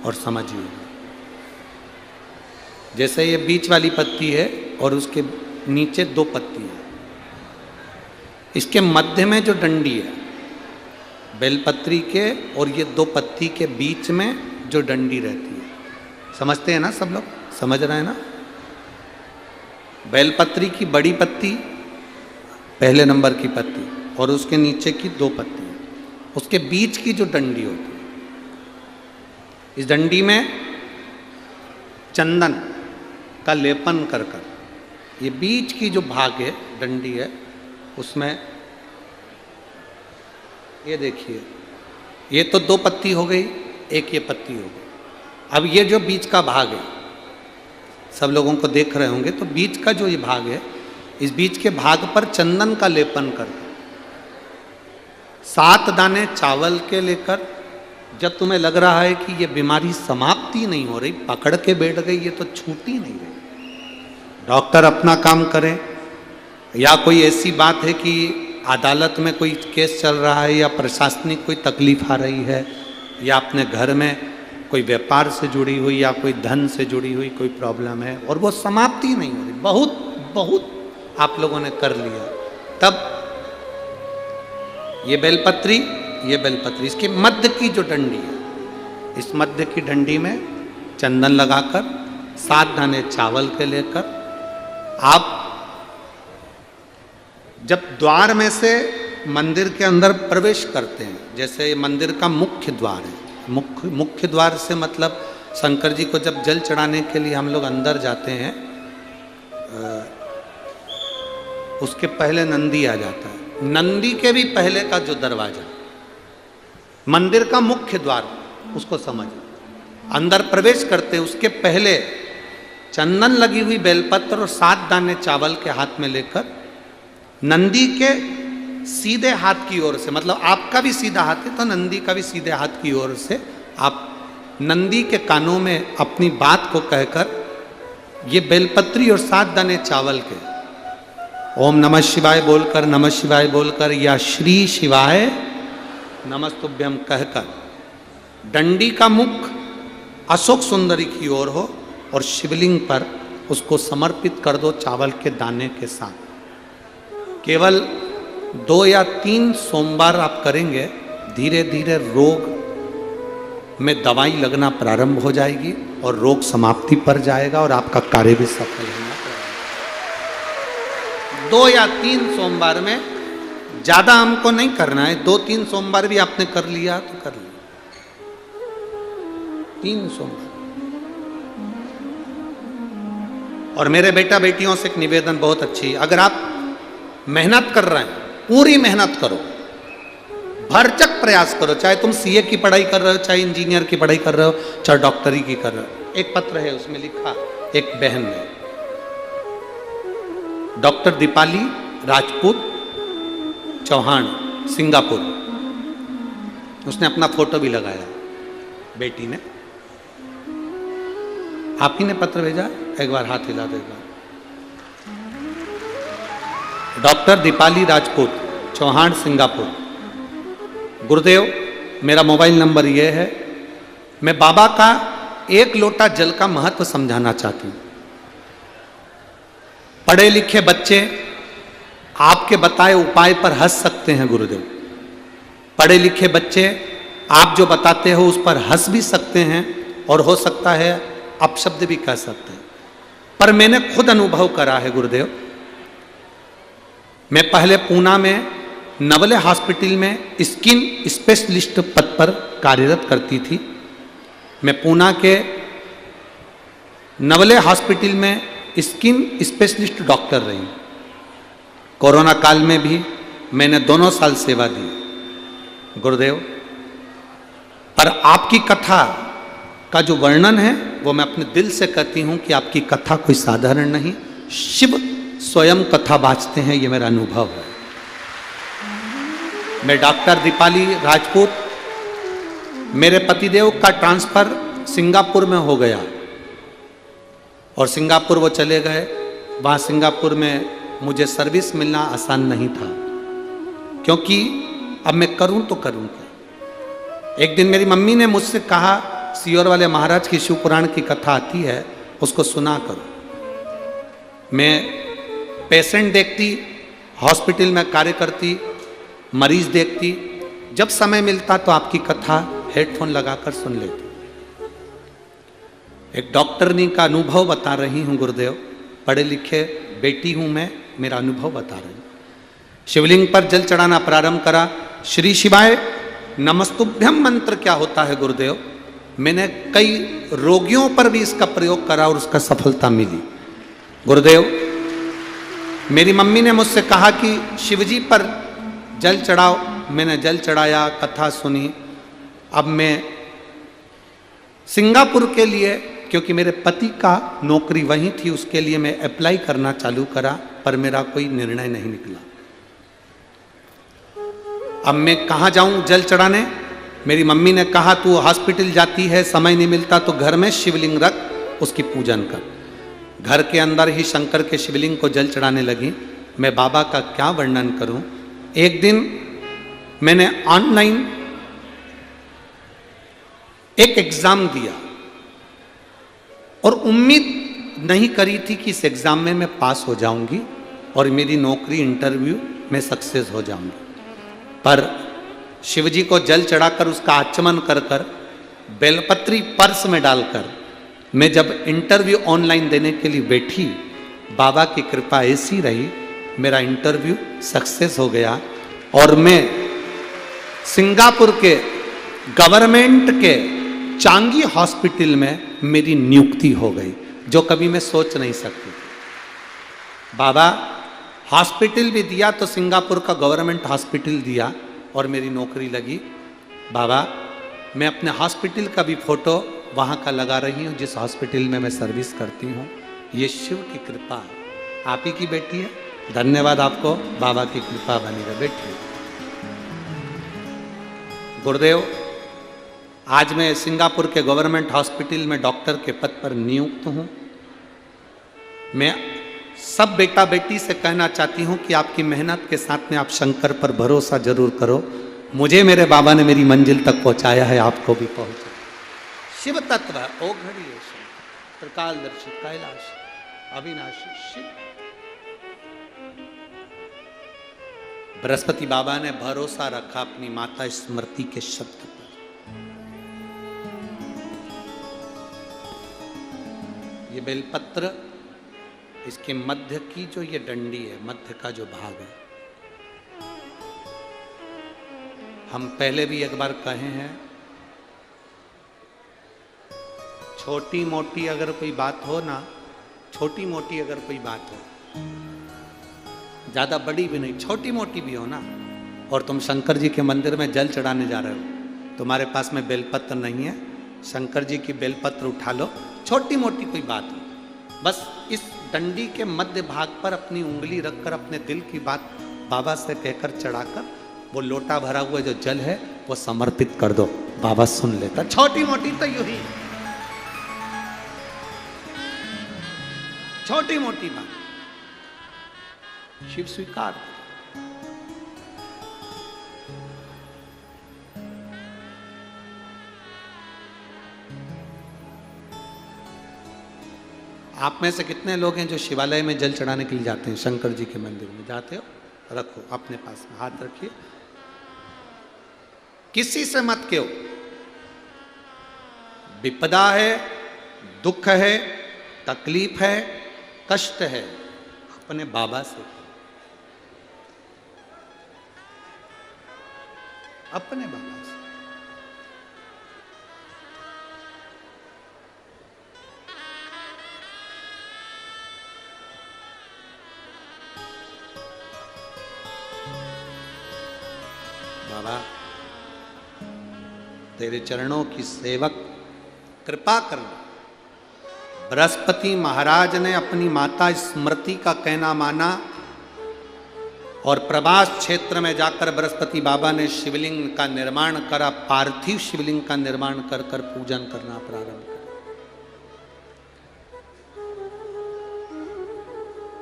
और समझिएगा। जैसे ये बीच वाली पत्ती है और उसके नीचे 2 पत्ती है, इसके मध्य में जो डंडी है, बेलपत्री के और ये दो पत्ती के बीच में जो डंडी रहती है, समझते हैं ना सब लोग? समझ रहे हैं ना? बेलपत्री की बड़ी पत्ती, पहले नंबर की पत्ती, और उसके नीचे की दो पत्ती, उसके बीच की जो डंडी होती है, इस डंडी में चंदन का लेपन कर कर, ये बीच की जो भाग है, डंडी है, उसमें ये देखिए, ये तो दो पत्ती हो गई, एक ये पत्ती हो गई। अब ये जो बीच का भाग है, सब लोगों को देख रहे होंगे, तो बीच का जो ये भाग है, इस बीच के भाग पर चंदन का लेपन कर 7 दाने चावल के लेकर, जब तुम्हें लग रहा है कि ये बीमारी समाप्ति नहीं हो रही, पकड़ के बैठ गई, ये तो छूटी नहीं रही, डॉक्टर अपना काम करे, या कोई ऐसी बात है कि अदालत में कोई केस चल रहा है, या प्रशासनिक कोई तकलीफ आ रही है, या अपने घर में कोई व्यापार से जुड़ी हुई या कोई धन से जुड़ी हुई कोई प्रॉब्लम है, और वो समाप्ति नहीं हो रही, बहुत बहुत आप लोगों ने कर लिया, तब ये बेलपत्री, इसके मध्य की जो डंडी है, इस मध्य की डंडी में चंदन लगाकर 7 दाने चावल के लेकर, आप जब द्वार में से मंदिर के अंदर प्रवेश करते हैं, जैसे मंदिर का मुख्य द्वार है, मुख्य द्वार से मतलब शंकर जी को जब जल चढ़ाने के लिए हम लोग अंदर जाते हैं, उसके पहले नंदी आ जाता है, नंदी के भी पहले का जो दरवाजा, मंदिर का मुख्य द्वार, उसको समझ, अंदर प्रवेश करते उसके पहले चंदन लगी हुई बेलपत्र और 7 दाने चावल के हाथ में लेकर, नंदी के सीधे हाथ की ओर से, मतलब आपका भी सीधा हाथ है तो नंदी का भी सीधे हाथ की ओर से, आप नंदी के कानों में अपनी बात को कहकर, ये बेलपत्री और 7 दाने चावल के ओम नमः शिवाय बोलकर, नमः शिवाय बोलकर, या श्री शिवाय नमस्तुभ्यम कहकर, डंडी का मुख अशोक सुंदरी की ओर हो और शिवलिंग पर उसको समर्पित कर दो चावल के दाने के साथ। केवल 2 या 3 सोमवार आप करेंगे, धीरे धीरे रोग में दवाई लगना प्रारंभ हो जाएगी और रोग समाप्ति पर जाएगा और आपका कार्य भी सफल होगा। 2 या 3 सोमवार में, ज्यादा हमको नहीं करना है, 2-3 सोमवार भी आपने कर लिया तो कर लिया, 3 सोमवार। और मेरे बेटा बेटियों से एक निवेदन बहुत अच्छी, अगर आप मेहनत कर रहे हैं, पूरी मेहनत करो, भरचक प्रयास करो, चाहे तुम सीए की पढ़ाई कर रहे हो, चाहे इंजीनियर की पढ़ाई कर रहे हो, चाहे डॉक्टरी की कर रहे हो। एक पत्र है, उसमें लिखा एक बहन ने, डॉक्टर दीपाली राजपूत चौहान, सिंगापुर, उसने अपना फोटो भी लगाया, बेटी ने, आप ही ने पत्र भेजा, एक बार हाथ हिला देगा। Doctor Deepali Rajput Chauhan, Singapore. गुरुदेव, मेरा मोबाइल नंबर ये है, मैं बाबा का 1 लोटा जल का महत्व समझाना चाहती हूँ। पढ़े लिखे बच्चे आपके बताए उपाय पर हंस सकते हैं गुरुदेव, पढ़े लिखे बच्चे आप जो बताते हो उस पर हंस भी सकते हैं और हो सकता है अपशब्द भी कह सकते हैं, पर मैंने खुद अनुभव करा है गुरुदेव। मैं पहले पूना में नवले हॉस्पिटल में स्किन स्पेशलिस्ट पद पर कार्यरत करती थी। मैं पूना के नवले हॉस्पिटल में स्किन स्पेशलिस्ट डॉक्टर रही। कोरोना काल में भी मैंने 2 साल सेवा दी गुरुदेव। पर आपकी कथा का जो वर्णन है वो मैं अपने दिल से कहती हूँ कि आपकी कथा कोई साधारण नहीं, शिव स्वयं कथा बाँचते हैं, ये मेरा अनुभव है। मैं डॉक्टर दीपाली राजपूत, मेरे पतिदेव का ट्रांसफ़र सिंगापुर में हो गया और सिंगापुर वो चले गए। वहाँ सिंगापुर में मुझे सर्विस मिलना आसान नहीं था, क्योंकि अब मैं करूँ तो करूँ क्या। एक दिन मेरी मम्मी ने मुझसे कहा, सीहोर वाले महाराज की शिव पुराण की कथा आती है, उसको सुना करो। मैं पेशेंट देखती हॉस्पिटल में कार्य करती, मरीज देखती, जब समय मिलता तो आपकी कथा हेडफोन लगाकर सुन लेती। एक डॉक्टरनी का अनुभव बता रही हूं गुरुदेव, पढ़े लिखे बेटी हूं मैं, मेरा अनुभव बता रही हूं। शिवलिंग पर जल चढ़ाना प्रारंभ करा। श्री शिवाय नमस्तुभ्यम मंत्र क्या होता है गुरुदेव, मैंने कई रोगियों पर भी इसका प्रयोग करा और उसका सफलता मिली। गुरुदेव, मेरी मम्मी ने मुझसे कहा कि शिवजी पर जल चढ़ाओ, मैंने जल चढ़ाया, कथा सुनी। अब मैं सिंगापुर के लिए, क्योंकि मेरे पति का नौकरी वहीं थी, उसके लिए मैं अप्लाई करना चालू करा, पर मेरा कोई निर्णय नहीं निकला। अब मैं कहाँ जाऊं जल चढ़ाने? मेरी मम्मी ने कहा तू हॉस्पिटल जाती है, समय नहीं मिलता तो घर में शिवलिंग रख, उसकी पूजन कर। घर के अंदर ही शंकर के शिवलिंग को जल चढ़ाने लगी। मैं बाबा का क्या वर्णन करूं। एक दिन मैंने ऑनलाइन एक एग्जाम दिया और उम्मीद नहीं करी थी कि इस एग्जाम में मैं पास हो जाऊंगी और मेरी नौकरी इंटरव्यू में सक्सेस हो जाऊंगी। पर शिवजी को जल चढ़ाकर उसका आचमन कर कर बेलपत्री पर्स में डालकर मैं जब इंटरव्यू ऑनलाइन देने के लिए बैठी, बाबा की कृपा ऐसी रही, मेरा इंटरव्यू सक्सेस हो गया और मैं सिंगापुर के गवर्नमेंट के चांगी हॉस्पिटल में मेरी नियुक्ति हो गई, जो कभी मैं सोच नहीं सकती। बाबा हॉस्पिटल भी दिया तो सिंगापुर का गवर्नमेंट हॉस्पिटल दिया और मेरी नौकरी लगी। बाबा, मैं अपने हॉस्पिटल का भी फोटो वहाँ का लगा रही हूँ जिस हॉस्पिटल में मैं सर्विस करती हूँ। ये शिव की कृपा है, आप ही की बेटी है। धन्यवाद आपको, बाबा की कृपा बनी रहे। बेटी गुरुदेव, आज मैं सिंगापुर के गवर्नमेंट हॉस्पिटल में डॉक्टर के पद पर नियुक्त हूँ। मैं सब बेटा बेटी से कहना चाहती हूँ कि आपकी मेहनत के साथ में आप शंकर पर भरोसा जरूर करो। मुझे मेरे बाबा ने मेरी मंजिल तक पहुँचाया है, आपको भी पहुँचा। शिव तत्व ओ घड़ी त्रिकालदर्शी कैलाश अविनाशी शिव। बृहस्पति बाबा ने भरोसा रखा अपनी माता स्मृति के शब्द पर। ये बेलपत्र, इसके मध्य की जो ये डंडी है, मध्य का जो भाग है, हम पहले भी एक बार कहे हैं, छोटी मोटी अगर कोई बात हो ना, छोटी मोटी अगर कोई बात हो, ज्यादा बड़ी भी नहीं, छोटी मोटी भी हो ना, और तुम शंकर जी के मंदिर में जल चढ़ाने जा रहे हो, तुम्हारे पास में बेलपत्र नहीं है, शंकर जी की बेलपत्र उठा लो। छोटी मोटी कोई बात हो, बस इस डंडी के मध्य भाग पर अपनी उंगली रखकर अपने दिल की बात बाबा से कहकर चढ़ाकर वो लोटा भरा हुआ जो जल है वो समर्पित कर दो, बाबा सुन लेता। छोटी मोटी तो यूं ही, छोटी मोटी बात शिव स्वीकार। आप में से कितने लोग हैं जो शिवालय में जल चढ़ाने के लिए जाते हैं? शंकर जी के मंदिर में जाते हो? रखो अपने पास में, हाथ रखिए, किसी से मत कहो। विपदा है, दुख है, तकलीफ है, कष्ट है, अपने बाबा से, अपने बाबा से। बाबा तेरे चरणों की सेवक कृपा करना। बृहस्पति महाराज ने अपनी माता स्मृति का कहना माना और प्रवास क्षेत्र में जाकर बृहस्पति बाबा ने शिवलिंग का निर्माण करा, पार्थिव शिवलिंग का निर्माण कर कर पूजन करना प्रारंभ किया।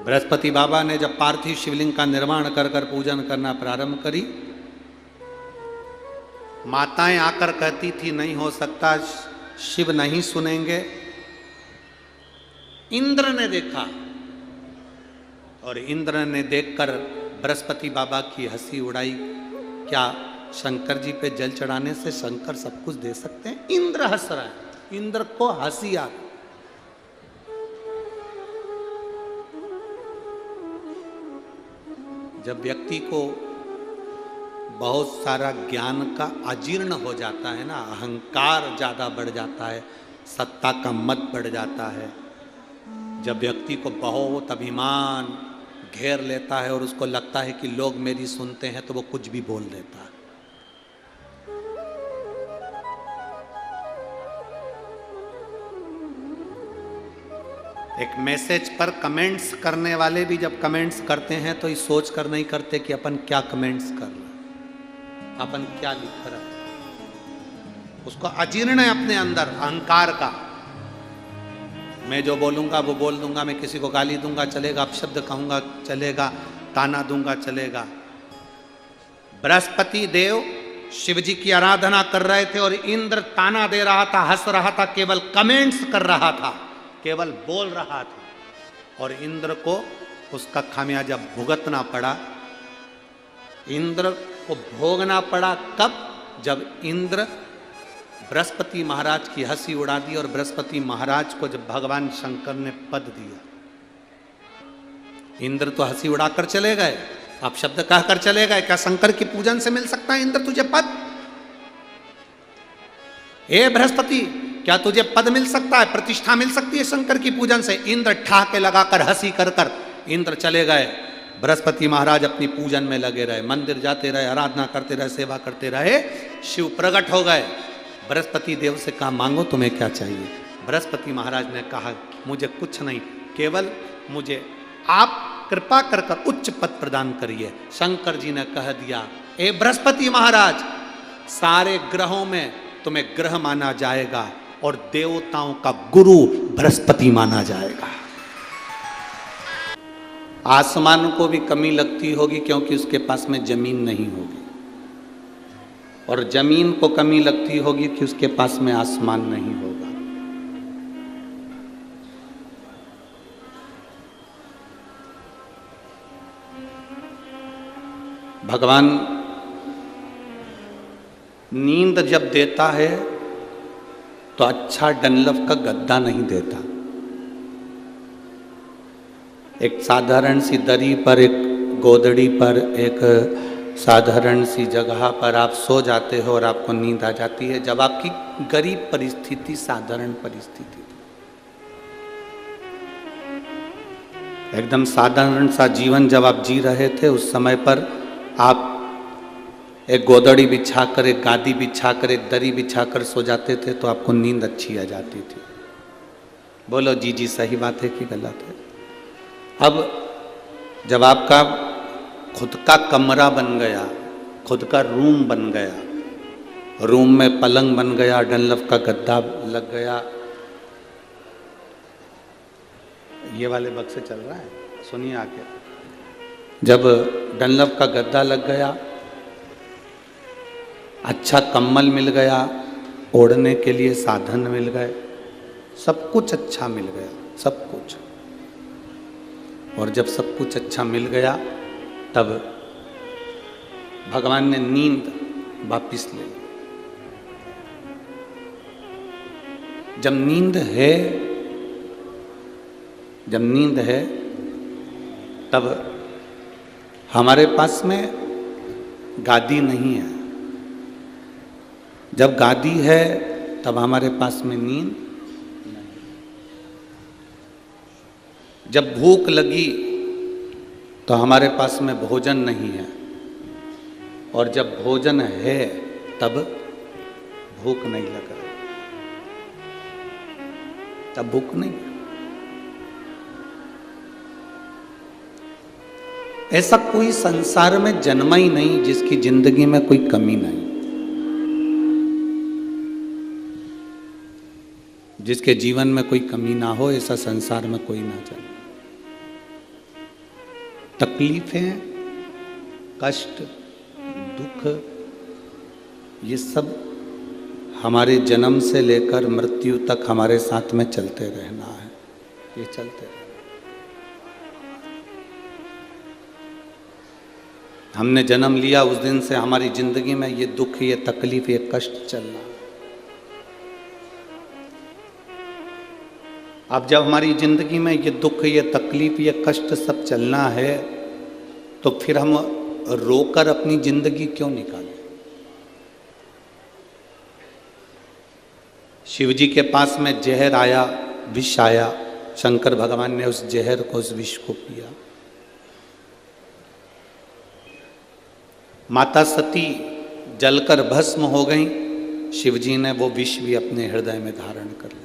बृहस्पति बाबा ने जब पार्थिव शिवलिंग का निर्माण कर कर पूजन करना प्रारंभ करी, माताएं आकर कहती थी नहीं हो सकता, शिव नहीं सुनेंगे। इंद्र ने देखा और इंद्र ने देखकर बृहस्पति बाबा की हंसी उड़ाई, क्या शंकर जी पे जल चढ़ाने से शंकर सब कुछ दे सकते हैं? इंद्र हंस रहा है, इंद्र को हंसी आ गई। जब व्यक्ति को बहुत सारा ज्ञान का अजीर्ण हो जाता है ना, अहंकार ज़्यादा बढ़ जाता है, सत्ता का मद बढ़ जाता है, जब व्यक्ति को बहुत अभिमान घेर लेता है और उसको लगता है कि लोग मेरी सुनते हैं, तो वो कुछ भी बोल देता है। एक मैसेज पर कमेंट्स करने वाले भी जब कमेंट्स करते हैं तो ये सोच कर नहीं करते कि अपन क्या कमेंट्स कर रहे हैं, अपन क्या लिख रहे हैं। उसको अजीर्ण है अपने अंदर अहंकार का। मैं जो बोलूंगा वो बोल दूंगा, मैं किसी को गाली दूंगा चलेगा, अपशब्द कहूंगा चलेगा, ताना दूंगा चलेगा। बृहस्पति देव शिव जी की आराधना कर रहे थे और इंद्र ताना दे रहा था, हंस रहा था, केवल कमेंट्स कर रहा था, केवल बोल रहा था। और इंद्र को उसका खामियाजा भुगतना पड़ा, इंद्र को भोगना पड़ा। कब? जब इंद्र बृहस्पति महाराज की हंसी उड़ा दी और बृहस्पति महाराज को जब भगवान शंकर ने पद दिया। इंद्र तो हंसी उड़ाकर चले गए, आप शब्द कहकर चले गए। क्या शंकर की पूजन से मिल सकता है इंद्र तुझे पद? ए बृहस्पति, क्या तुझे पद मिल सकता है, प्रतिष्ठा मिल सकती है शंकर की पूजन से? इंद्र ठहाके लगाकर हंसी कर कर इंद्र चले गए। बृहस्पति महाराज अपनी पूजन में लगे रहे, मंदिर जाते रहे, आराधना करते रहे, सेवा करते रहे। शिव प्रकट हो गए। बृहस्पति देव से कहा मांगो तुम्हें क्या चाहिए? बृहस्पति महाराज ने कहा मुझे कुछ नहीं, केवल मुझे आप कृपा कर कर उच्च पद प्रदान करिए। शंकर जी ने कह दिया, ए बृहस्पति महाराज, सारे ग्रहों में तुम्हें ग्रह माना जाएगा और देवताओं का गुरु बृहस्पति माना जाएगा। आसमान को भी कमी लगती होगी क्योंकि उसके पास में जमीन नहीं होगी, और जमीन को कमी लगती होगी कि उसके पास में आसमान नहीं होगा। भगवान नींद जब देता है तो अच्छा डनलप का गद्दा नहीं देता। एक साधारण सी दरी पर, एक गोदड़ी पर, एक साधारण सी जगह पर आप सो जाते हो और आपको नींद आ जाती है जब आपकी गरीब परिस्थिति, साधारण परिस्थिति, एकदम साधारण सा जीवन जब आप जी रहे थे, उस समय पर आप एक गोदड़ी बिछाकर, एक गादी बिछाकर, एक दरी बिछाकर सो जाते थे तो आपको नींद अच्छी आ जाती थी। बोलो जी जी, सही बात है कि गलत है? अब जब आपका खुद का कमरा बन गया, खुद का रूम बन गया, रूम में पलंग बन गया, डनलप का गद्दा लग गया, ये वाले बक्से चल रहा है, सुनिए आके। जब डनलप का गद्दा लग गया, अच्छा कंबल मिल गया, ओढ़ने के लिए साधन मिल गए, सब कुछ अच्छा मिल गया, सब कुछ। और जब सब कुछ अच्छा मिल गया तब भगवान ने नींद वापिस ले ली। जब नींद है तब हमारे पास में गादी नहीं है। जब गादी है तब हमारे पास में नींद नहीं। जब भूख लगी तो हमारे पास में भोजन नहीं है, और जब भोजन है तब भूख नहीं लग रही, तब भूख नहीं। ऐसा कोई संसार में जन्मा ही नहीं जिसकी जिंदगी में कोई कमी नहीं, जिसके जीवन में कोई कमी ना हो, ऐसा संसार में कोई ना चले। तकलीफें, कष्ट, दुख, ये सब हमारे जन्म से लेकर मृत्यु तक हमारे साथ में चलते रहना है, ये चलते रहना। हमने जन्म लिया उस दिन से हमारी जिंदगी में ये दुख, ये तकलीफ, ये कष्ट चल रहा। अब जब हमारी जिंदगी में ये दुख, ये तकलीफ, ये कष्ट सब चलना है, तो फिर हम रोकर अपनी जिंदगी क्यों निकालें? शिव जी के पास में जहर आया, विष आया, शंकर भगवान ने उस जहर को, उस विष को पिया। माता सती जलकर भस्म हो गई, शिव जी ने वो विष भी अपने हृदय में धारण कर लिया।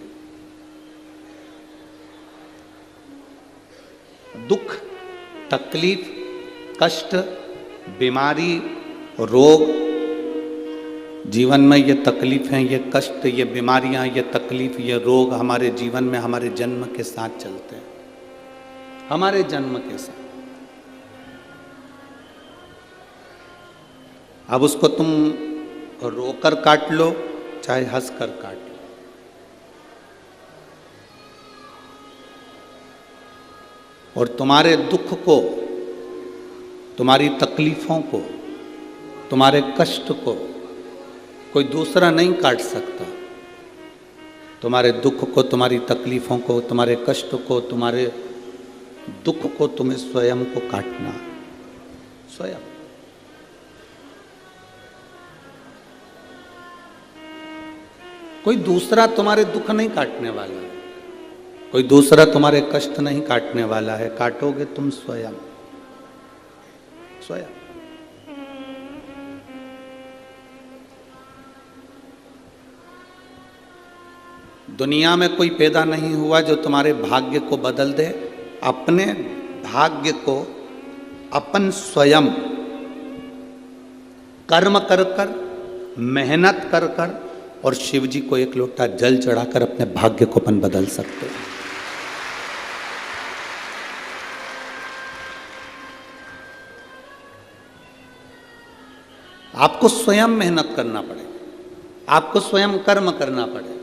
दुख, तकलीफ, कष्ट, बीमारी, रोग, जीवन में ये तकलीफें, ये कष्ट, ये बीमारियां, ये तकलीफ, ये रोग हमारे जीवन में हमारे जन्म के साथ चलते हैं, हमारे जन्म के साथ। अब उसको तुम रोकर काट लो, चाहे हंसकर काट लो। और तुम्हारे दुख को, तुम्हारी तकलीफों को, तुम्हारे कष्ट को कोई दूसरा नहीं काट सकता। तुम्हारे दुख को, तुम्हारी तकलीफों को, तुम्हारे कष्ट को, तुम्हारे दुख को तुम्हें स्वयं को काटना, स्वयं। कोई दूसरा तुम्हारे दुख नहीं काटने वाला है, कोई दूसरा तुम्हारे कष्ट नहीं काटने वाला है, काटोगे तुम स्वयं, स्वयं। दुनिया में कोई पैदा नहीं हुआ जो तुम्हारे भाग्य को बदल दे। अपने भाग्य को अपन स्वयं कर्म कर कर, मेहनत कर कर, और शिव जी को एक लोटा जल चढ़ाकर अपने भाग्य को अपन बदल सकते हैं। आपको स्वयं मेहनत करना पड़ेगा, आपको स्वयं कर्म करना पड़ेगा।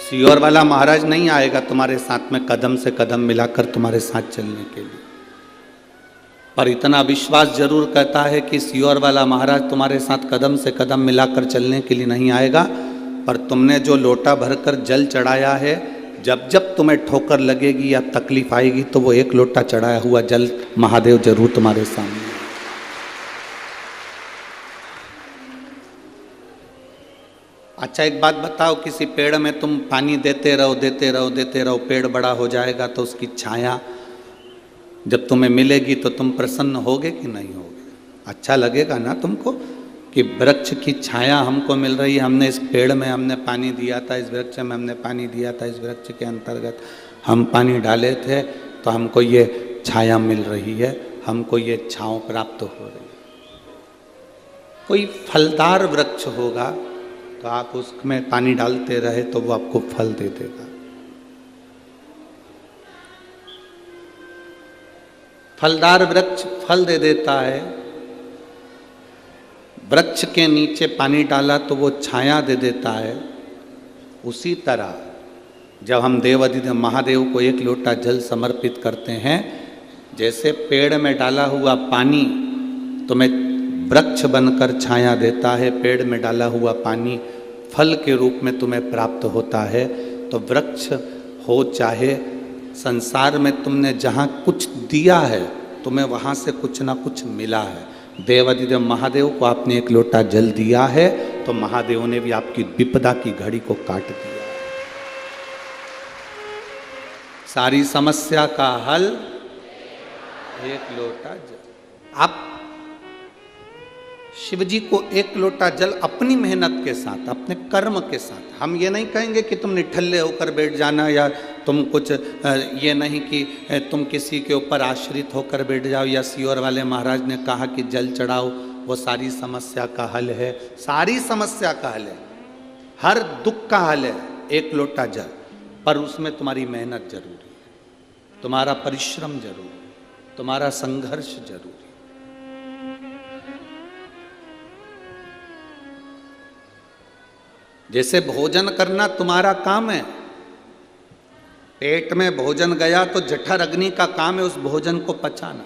सियोर वाला महाराज नहीं आएगा तुम्हारे साथ में कदम से कदम मिलाकर तुम्हारे साथ चलने के लिए, पर इतना विश्वास जरूर कहता है कि सियोर वाला महाराज तुम्हारे साथ कदम से कदम मिलाकर चलने के लिए नहीं आएगा, पर तुमने जो लोटा भरकर जल चढ़ाया है, जब जब तुम्हें ठोकर लगेगी या तकलीफ आएगी, तो वो एक लोटा चढ़ाया हुआ जल महादेव जरूर तुम्हारे सामने। अच्छा एक बात बताओ, किसी पेड़ में तुम पानी देते रहो, देते रहो, देते रहो, पेड़ बड़ा हो जाएगा, तो उसकी छाया जब तुम्हें मिलेगी तो तुम प्रसन्न होगे कि नहीं होगे? अच्छा लगेगा ना तुमको कि वृक्ष की छाया हमको मिल रही है, हमने इस पेड़ में हमने पानी दिया था, इस वृक्ष में हमने पानी दिया था, इस वृक्ष के अंतर्गत हम पानी डाले थे, तो हमको ये छाया मिल रही है, हमको ये छांव प्राप्त हो रही है। कोई फलदार वृक्ष होगा तो आप उसमें पानी डालते रहे तो वो आपको फल दे देगा। फलदार वृक्ष फल दे देता है, वृक्ष के नीचे पानी डाला तो वो छाया दे देता है। उसी तरह जब हम देवाधिदेव महादेव को एक लोटा जल समर्पित करते हैं, जैसे पेड़ में डाला हुआ पानी तुम्हें वृक्ष बनकर छाया देता है, पेड़ में डाला हुआ पानी फल के रूप में तुम्हें प्राप्त होता है। तो वृक्ष हो चाहे संसार में तुमने जहाँ कुछ दिया है, तुम्हें वहाँ से कुछ ना कुछ मिला है। देवाधिदेव महादेव को आपने एक लोटा जल दिया है, तो महादेव ने भी आपकी विपदा की घड़ी को काट दिया। सारी समस्या का हल एक लोटा जल। आप शिव जी को एक लोटा जल अपनी मेहनत के साथ, अपने कर्म के साथ, हम ये नहीं कहेंगे कि तुम निठल्ले होकर बैठ जाना, या तुम कुछ ये नहीं कि तुम किसी के ऊपर आश्रित होकर बैठ जाओ, या सियोर वाले महाराज ने कहा कि जल चढ़ाओ वो सारी समस्या का हल है। सारी समस्या का हल है, हर दुख का हल है एक लोटा जल, पर उसमें तुम्हारी मेहनत जरूरी है, तुम्हारा परिश्रम जरूरी है, तुम्हारा संघर्ष जरूरी है। जैसे भोजन करना तुम्हारा काम है, पेट में भोजन गया तो जठर अग्नि का काम है उस भोजन को पचाना।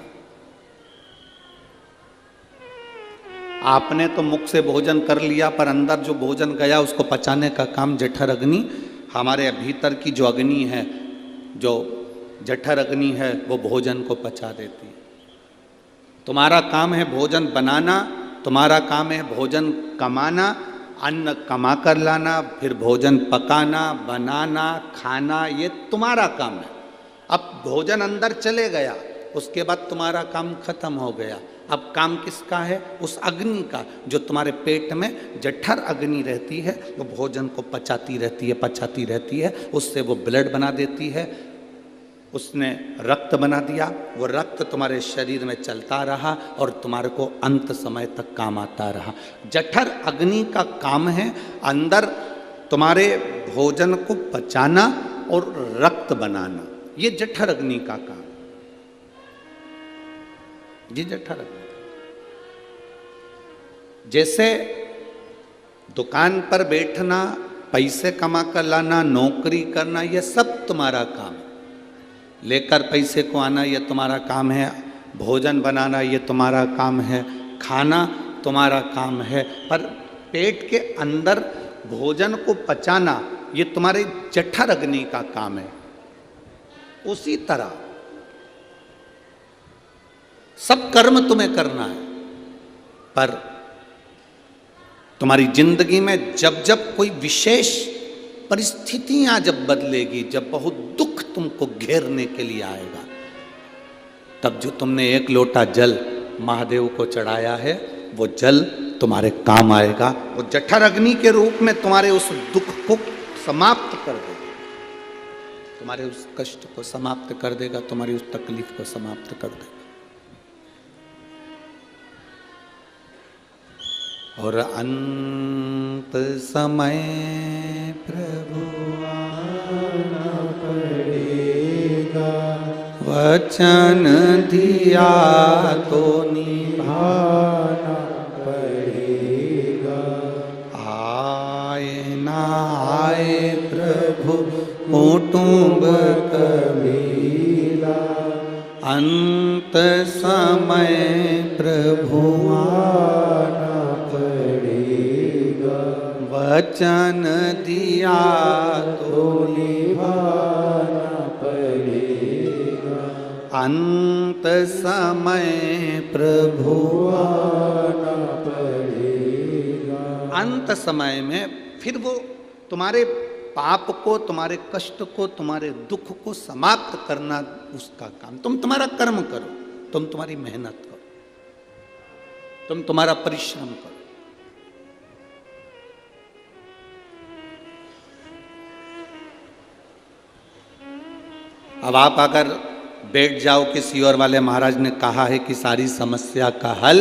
आपने तो मुख से भोजन कर लिया, पर अंदर जो भोजन गया उसको पचाने का काम जठर अग्नि, हमारे भीतर की जो अग्नि है, जो जठर अग्नि है, वो भोजन को पचा देती है। तुम्हारा काम है भोजन बनाना, तुम्हारा काम है भोजन कमाना, अन्न कमा कर लाना, फिर भोजन पकाना, बनाना, खाना, ये तुम्हारा काम है। अब भोजन अंदर चले गया, उसके बाद तुम्हारा काम खत्म हो गया। अब काम किसका है? उस अग्नि का, जो तुम्हारे पेट में जठर अग्नि रहती है, वो भोजन को पचाती रहती है, पचाती रहती है, उससे वो ब्लड बना देती है। उसने रक्त बना दिया, वो रक्त तुम्हारे शरीर में चलता रहा और तुम्हारे को अंत समय तक काम आता रहा। जठर अग्नि का काम है अंदर तुम्हारे भोजन को पचाना और रक्त बनाना, ये जठर अग्नि का काम, ये जठर अग्नि। जैसे दुकान पर बैठना, पैसे कमा कर लाना, नौकरी करना, ये सब तुम्हारा काम है। लेकर पैसे को आना ये तुम्हारा काम है, भोजन बनाना ये तुम्हारा काम है, खाना तुम्हारा काम है, पर पेट के अंदर भोजन को पचाना ये तुम्हारे जठर अग्नि का काम है। उसी तरह सब कर्म तुम्हें करना है, पर तुम्हारी जिंदगी में जब जब कोई विशेष परिस्थितियां जब बदलेगी, जब बहुत दुख तुमको घेरने के लिए आएगा, तब जो तुमने एक लोटा जल महादेव को चढ़ाया है, वो जल तुम्हारे काम आएगा। वो जठर अग्नि के रूप में तुम्हारे उस दुख को समाप्त कर देगा, तुम्हारे उस कष्ट को समाप्त कर देगा, तुम्हारी उस तकलीफ को समाप्त कर देगा। और अंत समय प्रभु आना पड़ेगा, वचन दिया तो निभाना पड़ेगा। आए ना आए प्रभु कुटुंब कबीला, अंत समय प्रभु आना पड़ेगा, वचन दिया तो निभाना पड़ेगा। अंत समय प्रभु आना पड़ेगा। अंत समय में फिर वो तुम्हारे पाप को, तुम्हारे कष्ट को, तुम्हारे दुख को समाप्त करना उसका काम। तुम तुम्हारा कर्म करो, तुम तुम्हारी मेहनत करो, तुम तुम्हारा परिश्रम करो। अब आप अगर बैठ जाओ कि सियोर वाले महाराज ने कहा है कि सारी समस्या का हल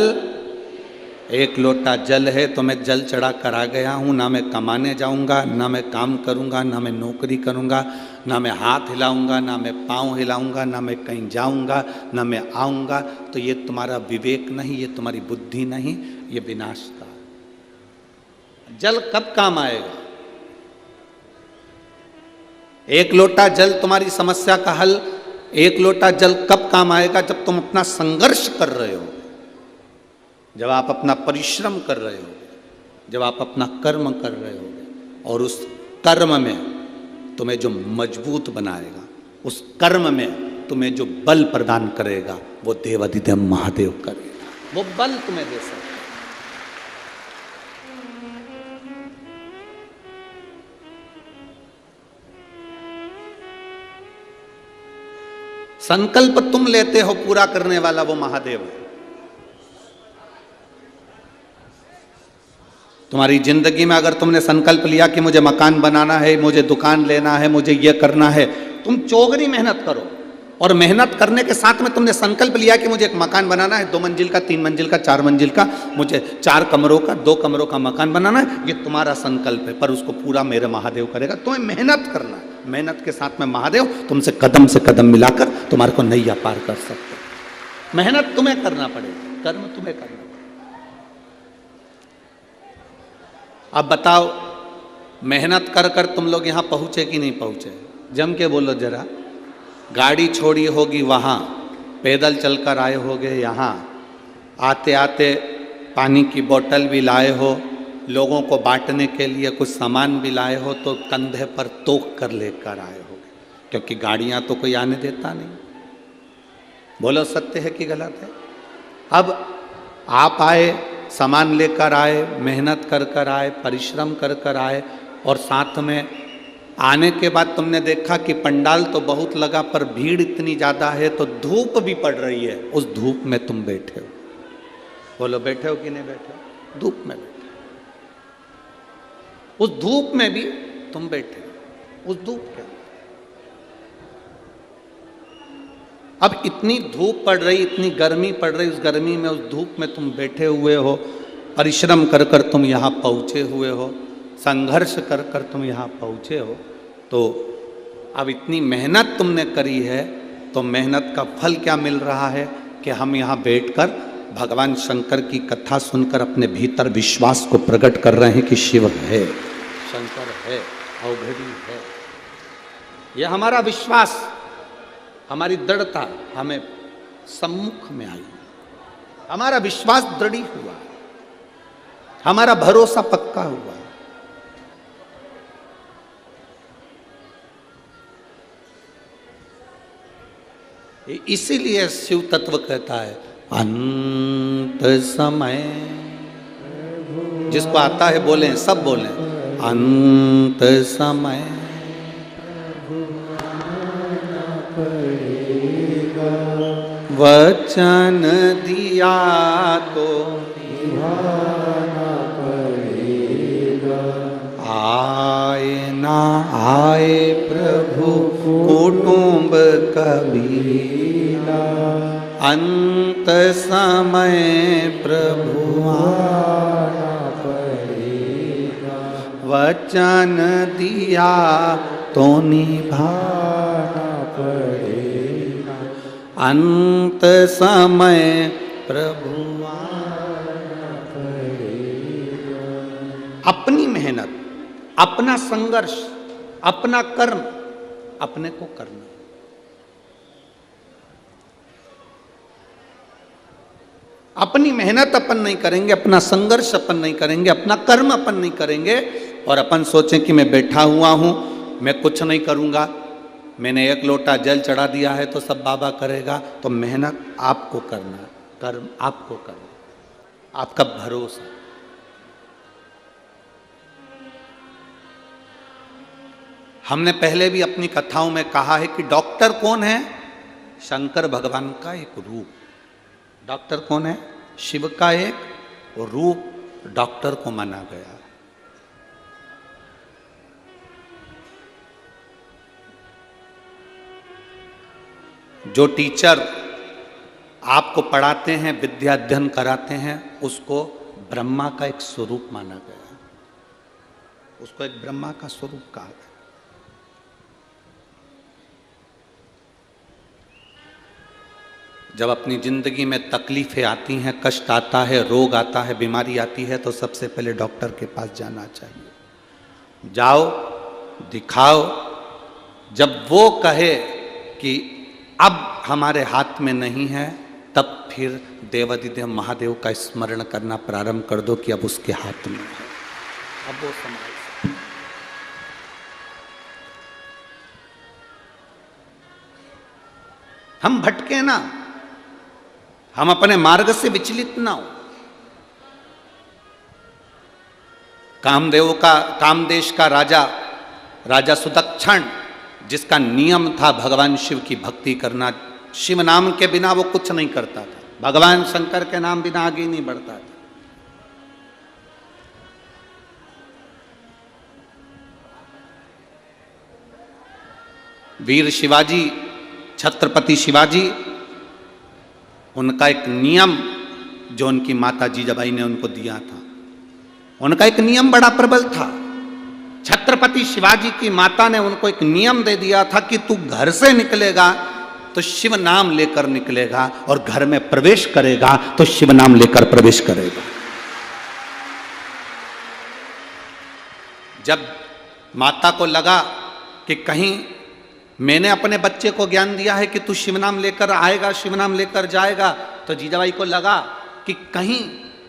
एक लोटा जल है, तो मैं जल चढ़ा कर आ गया हूँ, ना मैं कमाने जाऊँगा, ना मैं काम करूँगा, ना मैं नौकरी करूँगा, ना मैं हाथ हिलाऊँगा, ना मैं पाँव हिलाऊँगा, ना मैं कहीं जाऊँगा, ना मैं आऊँगा, तो ये तुम्हारा विवेक नहीं, ये तुम्हारी बुद्धि नहीं, ये विनाश का। जल कब काम आएगा? एक लोटा जल तुम्हारी समस्या का हल, एक लोटा जल कब काम आएगा? जब तुम अपना संघर्ष कर रहे हो, जब आप अपना परिश्रम कर रहे हो, जब आप अपना कर्म कर रहे हो, और उस कर्म में तुम्हें जो मजबूत बनाएगा, उस कर्म में तुम्हें जो बल प्रदान करेगा, वो देवाधिदेव महादेव करेगा। वो बल तुम्हें दे सकता है। संकल्प तुम लेते हो, पूरा करने वाला वो महादेव है। तुम्हारी जिंदगी में अगर तुमने संकल्प लिया कि मुझे मकान बनाना है, मुझे दुकान लेना है, मुझे ये करना है, तुम चौगनी मेहनत करो। और मेहनत करने के साथ में तुमने संकल्प लिया कि मुझे एक मकान बनाना है, 2 मंजिल का, 3 मंजिल का, 4 मंजिल का, मुझे 4 कमरों का, 2 कमरों का मकान बनाना है, ये तुम्हारा संकल्प है, पर उसको पूरा मेरे महादेव करेगा। तुम्हें मेहनत करना है, मेहनत के साथ में महादेव तुमसे कदम से कदम मिलाकर तुम्हारे को नैया पार कर सकते। मेहनत तुम्हें करना पड़ेगा, कर्म तुम्हें करना पड़ेगा। अब बताओ, मेहनत कर कर तुम लोग यहाँ पहुँचे कि नहीं पहुँचे? जम के बोलो जरा। गाड़ी छोड़ी होगी वहाँ, पैदल चलकर आए होगे यहाँ, आते आते पानी की बोतल भी लाए हो, लोगों को बांटने के लिए कुछ सामान भी लाए हो, तो कंधे पर तोक कर लेकर आए हो, क्योंकि गाड़ियां तो कोई आने देता नहीं। बोलो सत्य है कि गलत है? अब आप आए, सामान लेकर आए, मेहनत कर कर आए, परिश्रम कर कर आए, और साथ में आने के बाद तुमने देखा कि पंडाल तो बहुत लगा पर भीड़ इतनी ज़्यादा है, तो धूप भी पड़ रही है, उस धूप में तुम बैठे हो। बोलो बैठे हो कि नहीं बैठे हो? धूप में बैठे, उस धूप में भी तुम बैठे हो, उस धूप के। अब इतनी धूप पड़ रही, इतनी गर्मी पड़ रही, उस गर्मी में, उस धूप में तुम बैठे हुए हो, परिश्रम कर कर तुम यहाँ पहुँचे हुए हो, संघर्ष कर कर तुम यहाँ पहुँचे हो, तो अब इतनी मेहनत तुमने करी है, तो मेहनत का फल क्या मिल रहा है कि हम यहाँ बैठकर भगवान शंकर की कथा सुनकर अपने भीतर विश्वास को प्रकट कर रहे हैं कि शिव है, शंकर है, अवघड़ी है। यह हमारा विश्वास, हमारी दृढ़ता हमें सम्मुख में आई, हमारा विश्वास दृढ़ हुआ, हमारा भरोसा पक्का हुआ। इसीलिए शिव तत्व कहता है अंत समय, जिसको आता है बोले, सब बोले अंत समय वचन दिया तो आए ना आए प्रभु कुटुंब कबीला, अंत समय प्रभु आना पड़ेगा, वचन दिया तो निभाना पड़ेगा, अंत समय प्रभु आना पड़ेगा। अपनी मेहनत, अपना संघर्ष, अपना कर्म अपने को करना। अपनी मेहनत अपन नहीं करेंगे, अपना संघर्ष अपन नहीं करेंगे, अपना कर्म अपन नहीं करेंगे, और अपन सोचें कि मैं बैठा हुआ हूं, मैं कुछ नहीं करूंगा, मैंने एक लोटा जल चढ़ा दिया है तो सब बाबा करेगा। तो मेहनत आपको करना, कर्म आपको करना, आपका भरोसा। हमने पहले भी अपनी कथाओं में कहा है कि डॉक्टर कौन है? शंकर भगवान का एक रूप। डॉक्टर कौन है? शिव का एक रूप डॉक्टर को माना गया। जो टीचर आपको पढ़ाते हैं, विद्या अध्ययन कराते हैं, उसको ब्रह्मा का एक स्वरूप माना गया, उसको एक ब्रह्मा का स्वरूप कहा गया। जब अपनी जिंदगी में तकलीफें आती हैं, कष्ट आता है, रोग आता है, बीमारी आती है, तो सबसे पहले डॉक्टर के पास जाना चाहिए। जाओ, दिखाओ। जब वो कहे कि अब हमारे हाथ में नहीं है, तब फिर देवाधिदेव महादेव का स्मरण करना प्रारंभ कर दो कि अब उसके हाथ में है, अब वो संभाल सकते। हम भटके ना, हम अपने मार्ग से विचलित ना हो। कामदेश का राजा सुदक्षण, जिसका नियम था भगवान शिव की भक्ति करना, शिव नाम के बिना वो कुछ नहीं करता था, भगवान शंकर के नाम बिना आगे नहीं बढ़ता था। वीर शिवाजी, छत्रपति शिवाजी, उनका एक नियम जो उनकी माता जीजाबाई ने उनको दिया था, उनका एक नियम बड़ा प्रबल था। छत्रपति शिवाजी की माता ने उनको एक नियम दे दिया था कि तू घर से निकलेगा तो शिव नाम लेकर निकलेगा, और घर में प्रवेश करेगा तो शिव नाम लेकर प्रवेश करेगा। जब माता को लगा कि कहीं मैंने अपने बच्चे को ज्ञान दिया है कि तू शिव नाम लेकर आएगा, शिव नाम लेकर जाएगा, तो जीजाबाई को लगा कि कहीं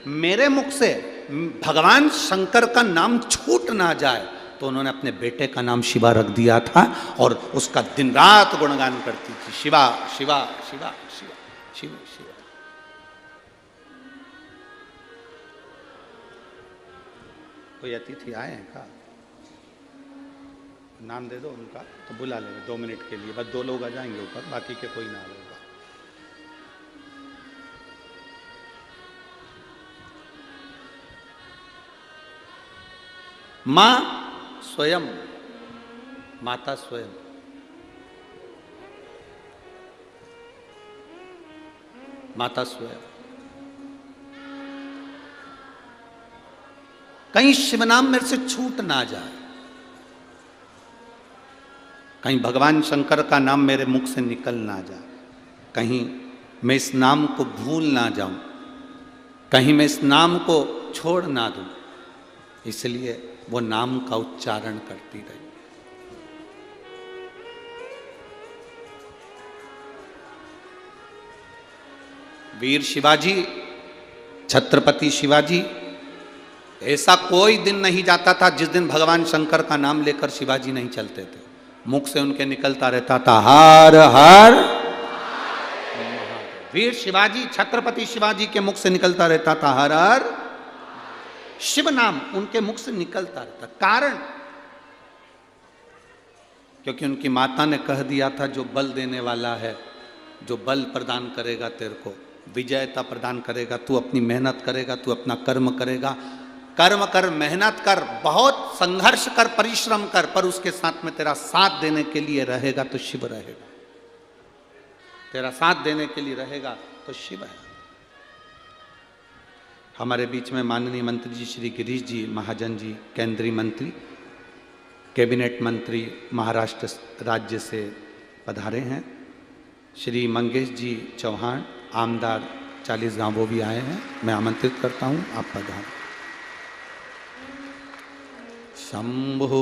मेरे मुख से भगवान शंकर का नाम छूट ना जाए, तो उन्होंने अपने बेटे का नाम शिवा रख दिया था और उसका दिन रात गुणगान करती थी, शिवा शिवा शिवा शिवा शिव शिवा। कोई अतिथि आए हैं का? नाम दे दो उनका तो बुला लेंगे 2 मिनट के लिए, बस 2 लोग आ जाएंगे ऊपर, बाकी के कोई ना आएगा। मां स्वयं, माता स्वयं, माता स्वयं। कहीं शिव नाम मेरे से छूट ना जाए, कहीं भगवान शंकर का नाम मेरे मुख से निकल ना जाए, कहीं मैं इस नाम को भूल ना जाऊं, कहीं मैं इस नाम को छोड़ ना दूं, इसलिए वो नाम का उच्चारण करती रही। वीर शिवाजी, छत्रपति शिवाजी, ऐसा कोई दिन नहीं जाता था जिस दिन भगवान शंकर का नाम लेकर शिवाजी नहीं चलते थे। मुख से उनके निकलता रहता था हर हर। वीर शिवाजी, छत्रपति शिवाजी के मुख से निकलता रहता था हर हर। शिव नाम उनके मुख से निकलता रहता। कारण, क्योंकि उनकी माता ने कह दिया था जो बल देने वाला है, जो बल प्रदान करेगा तेरे को, विजयता प्रदान करेगा, तू अपनी मेहनत करेगा, तू अपना कर्म करेगा, कर्म कर, मेहनत कर, बहुत संघर्ष कर, परिश्रम कर, पर उसके साथ में तेरा साथ देने के लिए रहेगा तो शिव रहेगा। तेरा साथ देने के लिए रहेगा तो शिव है। हमारे बीच में माननीय मंत्री जी श्री गिरीश जी महाजन जी, केंद्रीय मंत्री, कैबिनेट मंत्री महाराष्ट्र राज्य से पधारे हैं। श्री मंगेश जी चौहान, आमदार 40 गांव, वो भी आए हैं। मैं आमंत्रित करता हूं, आप पधारें। शंभो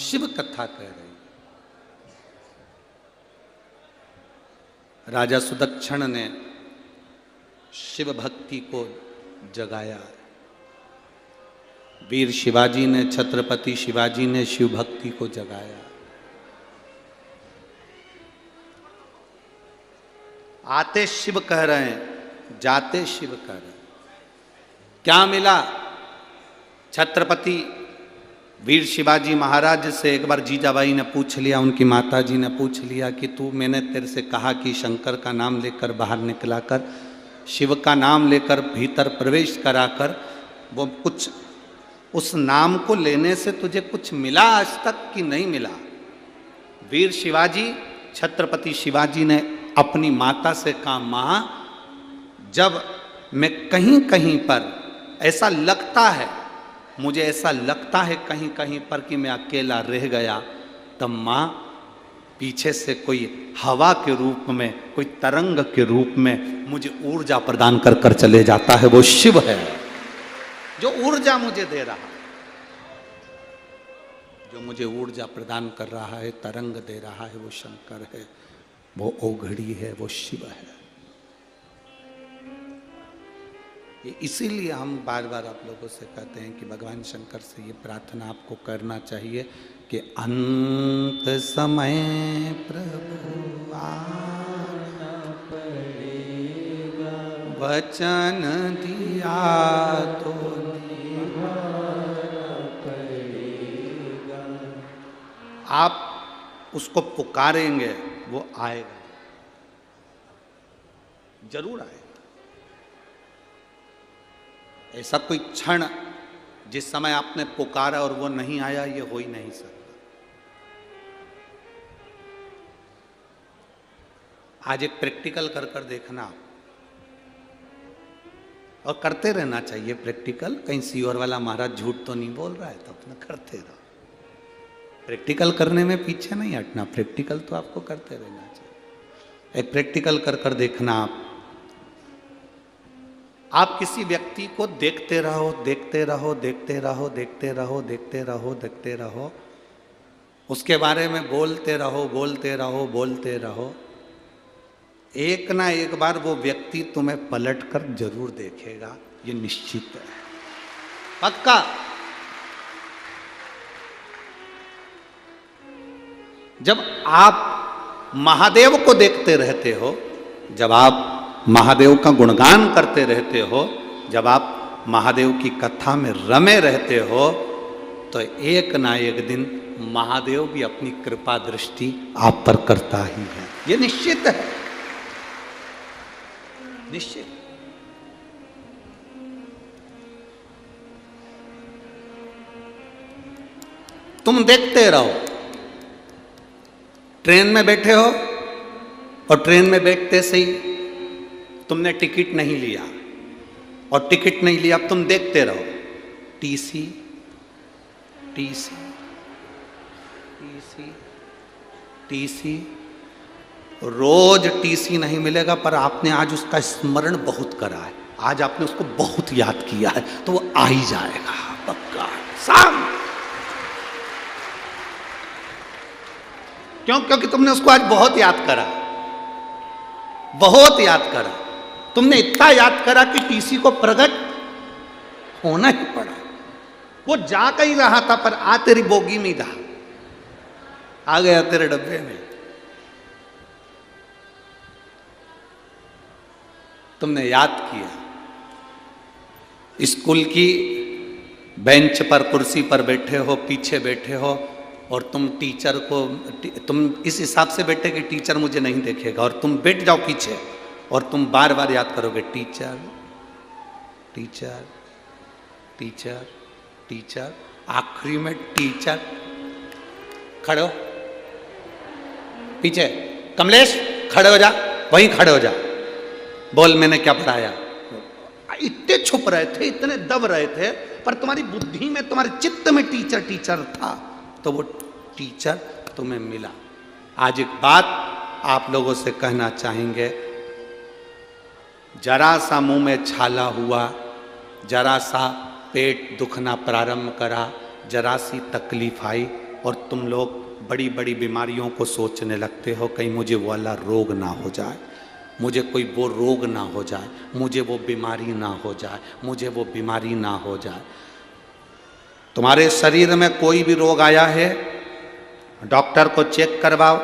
शिव कथा कह रही। राजा सुदक्षण ने शिव भक्ति को जगाया। वीर शिवाजी ने, छत्रपति शिवाजी ने शिव भक्ति को जगाया। आते शिव कह रहे हैं, जाते शिव कह रहे हैं। क्या मिला? छत्रपति वीर शिवाजी महाराज से एक बार जीजाबाई ने पूछ लिया, उनकी माता जी ने पूछ लिया कि तू, मैंने तेरे से कहा कि शंकर का नाम लेकर बाहर निकला कर, शिव का नाम लेकर भीतर प्रवेश करा कर, वो कुछ उस नाम को लेने से तुझे कुछ मिला आज तक कि नहीं मिला? वीर शिवाजी, छत्रपति शिवाजी ने अपनी माता से कहा, माँ जब मैं कहीं कहीं पर ऐसा लगता है, मुझे ऐसा लगता है कहीं कहीं पर कि मैं अकेला रह गया, तब माँ पीछे से कोई हवा के रूप में, कोई तरंग के रूप में मुझे ऊर्जा प्रदान कर कर चले जाता है। वो शिव है जो ऊर्जा मुझे दे रहा है, जो मुझे ऊर्जा प्रदान कर रहा है, तरंग दे रहा है, वो शंकर है, वो ओघड़ी है, वो शिव है। इसीलिए हम बार बार आप लोगों से कहते हैं कि भगवान शंकर से ये प्रार्थना आपको करना चाहिए कि अंत समय प्रभु आना पड़ेगा, वचन दिया तो निभाना पड़ेगा। आप उसको पुकारेंगे, वो आएगा, जरूर आएगा। ऐसा कोई क्षण जिस समय आपने पुकारा और वो नहीं आया, ये हो ही नहीं सकता। आज एक प्रैक्टिकल कर कर देखना, और करते रहना चाहिए प्रैक्टिकल। कहीं सीवर वाला महाराज झूठ तो नहीं बोल रहा है, तो अपना करते रहो। प्रैक्टिकल करने में पीछे नहीं हटना, प्रैक्टिकल तो आपको करते रहना चाहिए। एक प्रैक्टिकल कर कर देखना, आप किसी व्यक्ति को देखते रहो, देखते रहो, देखते रहो, देखते रहो, देखते रहो, देखते रहो, उसके बारे में बोलते रहो, बोलते रहो, बोलते रहो। एक ना एक बार वो व्यक्ति तुम्हें पलट कर जरूर देखेगा, ये निश्चित है, पक्का। जब आप महादेव को देखते रहते हो, जब आप महादेव का गुणगान करते रहते हो, जब आप महादेव की कथा में रमे रहते हो, तो एक ना एक दिन महादेव भी अपनी कृपा दृष्टि आप पर करता ही है, ये निश्चित है, निश्चित। तुम देखते रहो, ट्रेन में बैठे हो और ट्रेन में बैठते से ही तुमने टिकट नहीं लिया, और टिकट नहीं लिया, अब तुम देखते रहो, टीसी टीसी टीसी टीसी, रोज टीसी नहीं मिलेगा, पर आपने आज उसका स्मरण बहुत करा है, आज आपने उसको बहुत याद किया है, तो वो आ ही जाएगा पक्का शाम। क्यों? क्योंकि तुमने उसको आज बहुत याद करा, बहुत याद करा। तुमने इतना याद करा कि टीसी को प्रकट होना ही पड़ा। वो जा कहीं रहा था, पर आ तेरी बोगी में था, आ गया तेरे डब्बे में। तुमने याद किया, स्कूल की बेंच पर, कुर्सी पर बैठे हो, पीछे बैठे हो, और तुम टीचर को, तुम इस हिसाब से बैठे कि टीचर मुझे नहीं देखेगा, और तुम बैठ जाओ पीछे, और तुम बार बार याद करोगे टीचर टीचर टीचर टीचर, आखिरी में टीचर। खड़े हो पीछे, कमलेश खड़े हो जा, वहीं खड़े हो जा, बोल मैंने क्या पढ़ाया। इतने छुप रहे थे, इतने दब रहे थे, पर तुम्हारी बुद्धि में, तुम्हारे चित्त में टीचर टीचर था, तो वो टीचर तुम्हें मिला। आज एक बात आप लोगों से कहना चाहेंगे, जरा सा मुंह में छाला हुआ, जरा सा पेट दुखना प्रारंभ करा, जरा सी तकलीफ आई, और तुम लोग बड़ी बड़ी बीमारियों को सोचने लगते हो, कहीं मुझे वो वाला रोग ना हो जाए, मुझे कोई वो रोग ना हो जाए, मुझे वो बीमारी ना हो जाए, मुझे वो बीमारी ना हो जाए। तुम्हारे शरीर में कोई भी रोग आया है, डॉक्टर को चेक करवाओ,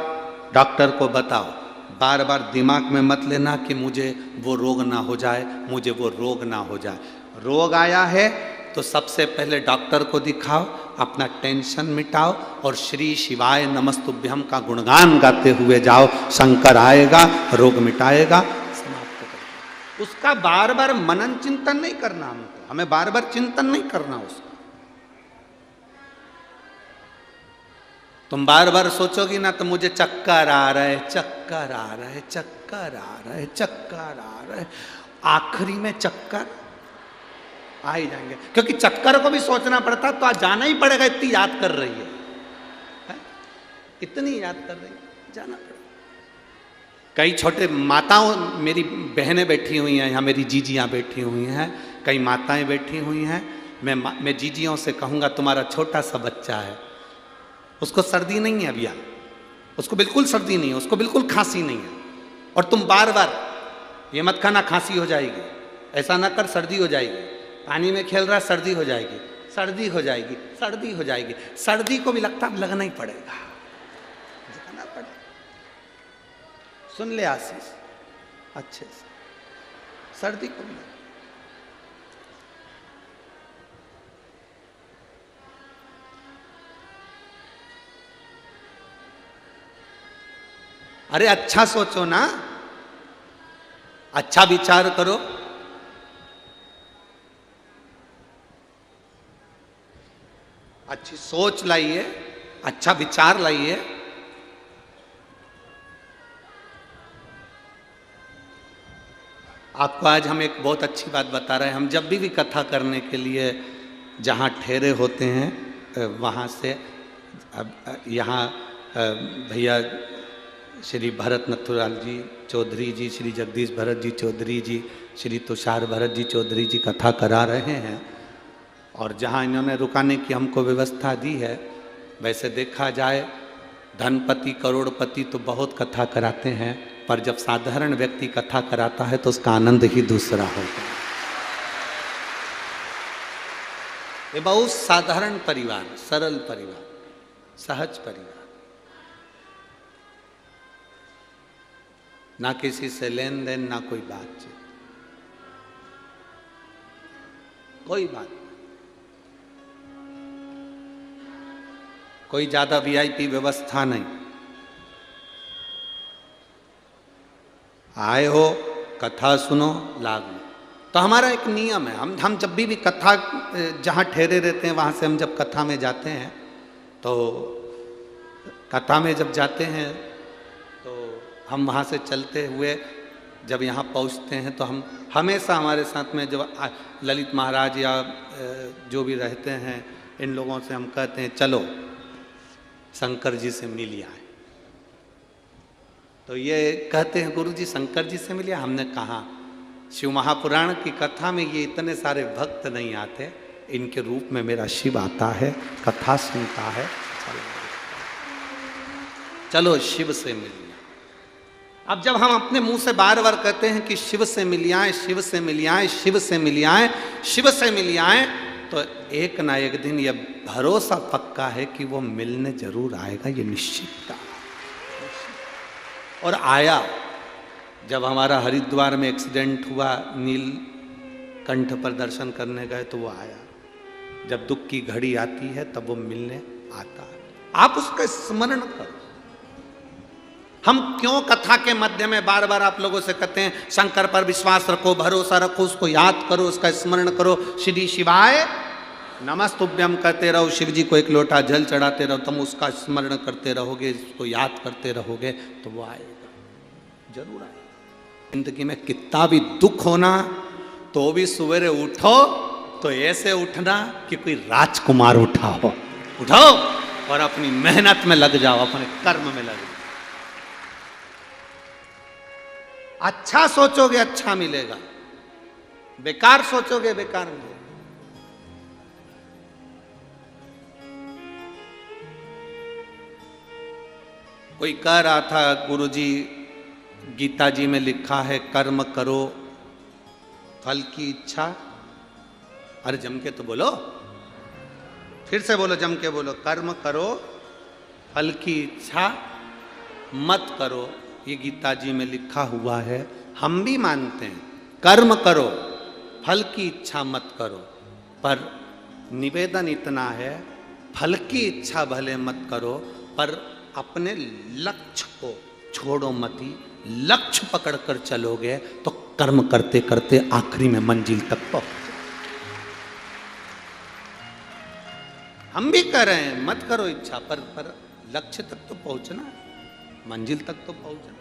डॉक्टर को बताओ। बार बार दिमाग में मत लेना कि मुझे वो रोग ना हो जाए, मुझे वो रोग ना हो जाए। रोग आया है तो सबसे पहले डॉक्टर को दिखाओ, अपना टेंशन मिटाओ, और श्री शिवाय नमस्तुभ्यम का गुणगान गाते हुए जाओ। शंकर आएगा, रोग मिटाएगा, समाप्त करेगा। उसका बार बार मनन चिंतन नहीं करना, हमको, हमें बार बार चिंतन नहीं करना उसका। तुम बार बार सोचोगी ना तो मुझे चक्कर आ रहा है, चक्कर आ रहा है, चक्कर आ रहा है, चक्कर आ रहा है, आखिरी में चक्कर आ ही जाएंगे, क्योंकि चक्कर को भी सोचना पड़ता, तो आज जाना ही पड़ेगा। इतनी याद कर रही है? इतनी याद कर रही है, जाना पड़ेगा। कई छोटे माताओं, मेरी बहनें बैठी हुई हैं यहाँ, मेरी जीजियाँ बैठी हुई हैं, कई माताएं बैठी हुई हैं। मैं जीजियों से कहूँगा, तुम्हारा छोटा सा बच्चा है, उसको सर्दी नहीं है अभी, उसको बिल्कुल सर्दी नहीं है, उसको बिल्कुल खांसी नहीं है, और तुम बार बार ये मत खाना खांसी हो जाएगी, ऐसा ना कर सर्दी हो जाएगी, पानी में खेल रहा सर्दी हो जाएगी, सर्दी हो जाएगी, सर्दी हो जाएगी। सर्दी को भी लगता लगना ही पड़ेगा, जाना पड़ेगा। सुन ले आशीष अच्छे से, सर्दी को भी लगता। अरे अच्छा सोचो ना, अच्छा विचार करो। अच्छी सोच लाइए, अच्छा विचार लाइए। आपको आज हम एक बहुत अच्छी बात बता रहे हैं। हम जब भी कथा करने के लिए जहाँ ठहरे होते हैं, वहाँ से अब यहाँ भैया श्री भरत नथुराल जी चौधरी जी, श्री जगदीश भरत जी चौधरी जी, श्री तुषार भरत जी चौधरी जी कथा करा रहे हैं। और जहाँ इन्होंने रुकाने की हमको व्यवस्था दी है, वैसे देखा जाए धनपति करोड़पति तो बहुत कथा कराते हैं, पर जब साधारण व्यक्ति कथा कराता है तो उसका आनंद ही दूसरा होता है। ये बहुत साधारण परिवार, सरल परिवार, सहज परिवार, ना किसी से लेन देन, ना कोई बातचीत, कोई बात, कोई ज्यादा वीआईपी व्यवस्था नहीं। आए हो, कथा सुनो, लाभ लो। तो हमारा एक नियम है, हम जब भी कथा जहाँ ठहरे रहते हैं, वहाँ से हम जब कथा में जाते हैं, तो कथा में जब जाते हैं तो हम वहाँ से चलते हुए जब यहाँ पहुँचते हैं, तो हम हमेशा हमारे साथ में जो ललित महाराज या जो भी रहते हैं, इन लोगों से हम कहते हैं चलो शंकर जी से मिल आए। तो ये कहते हैं गुरु जी शंकर जी से मिलिए। हमने कहा शिव महापुराण की कथा में ये इतने सारे भक्त नहीं आते, इनके रूप में मेरा शिव आता है, कथा सुनता है, चलो शिव से मिलिए। अब जब हम अपने मुंह से बार बार कहते हैं कि शिव से मिल आए, शिव से मिल आए, शिव से मिल आए, शिव से मिल आए, तो एक ना एक दिन ये भरोसा पक्का है कि वो मिलने जरूर आएगा, ये निश्चित था। और आया। जब हमारा हरिद्वार में एक्सीडेंट हुआ, नीलकंठ पर दर्शन करने गए तो वो आया। जब दुख की घड़ी आती है तब वो मिलने आता है। आप उसका स्मरण करो। हम क्यों कथा के मध्य में बार बार आप लोगों से कहते हैं शंकर पर विश्वास रखो, भरोसा रखो, उसको याद करो, उसका स्मरण करो, श्री शिवाय नमस्तुभ्यम कहते रहो, शिव जी को एक लोटा जल चढ़ाते रहो, तुम उसका स्मरण करते रहोगे, उसको याद करते रहोगे तो वो आएगा, जरूर आएगा। जिंदगी में कितना भी दुख होना तो भी सवेरे उठो तो ऐसे उठना कि कोई राजकुमार उठा हो। उठो और अपनी मेहनत में लग जाओ, अपने कर्म में लग जाओ। अच्छा सोचोगे अच्छा मिलेगा, बेकार सोचोगे बेकार मिलेगा। कोई कह रहा था गुरुजी गीता जी में लिखा है कर्म करो फल की इच्छा। अरे जम के तो बोलो, फिर से बोलो, जम के बोलो, कर्म करो फल की इच्छा मत करो। ये गीता जी में लिखा हुआ है, हम भी मानते हैं कर्म करो फल की इच्छा मत करो, पर निवेदन इतना है फल की इच्छा भले मत करो, पर अपने लक्ष्य को छोड़ो मती। लक्ष्य पकड़कर चलोगे तो कर्म करते करते आखिरी में मंजिल तक पहुंच। हम भी कह रहे हैं मत करो इच्छा, पर लक्ष्य तक तो पहुंचना, मंजिल तक तो पहुंचना।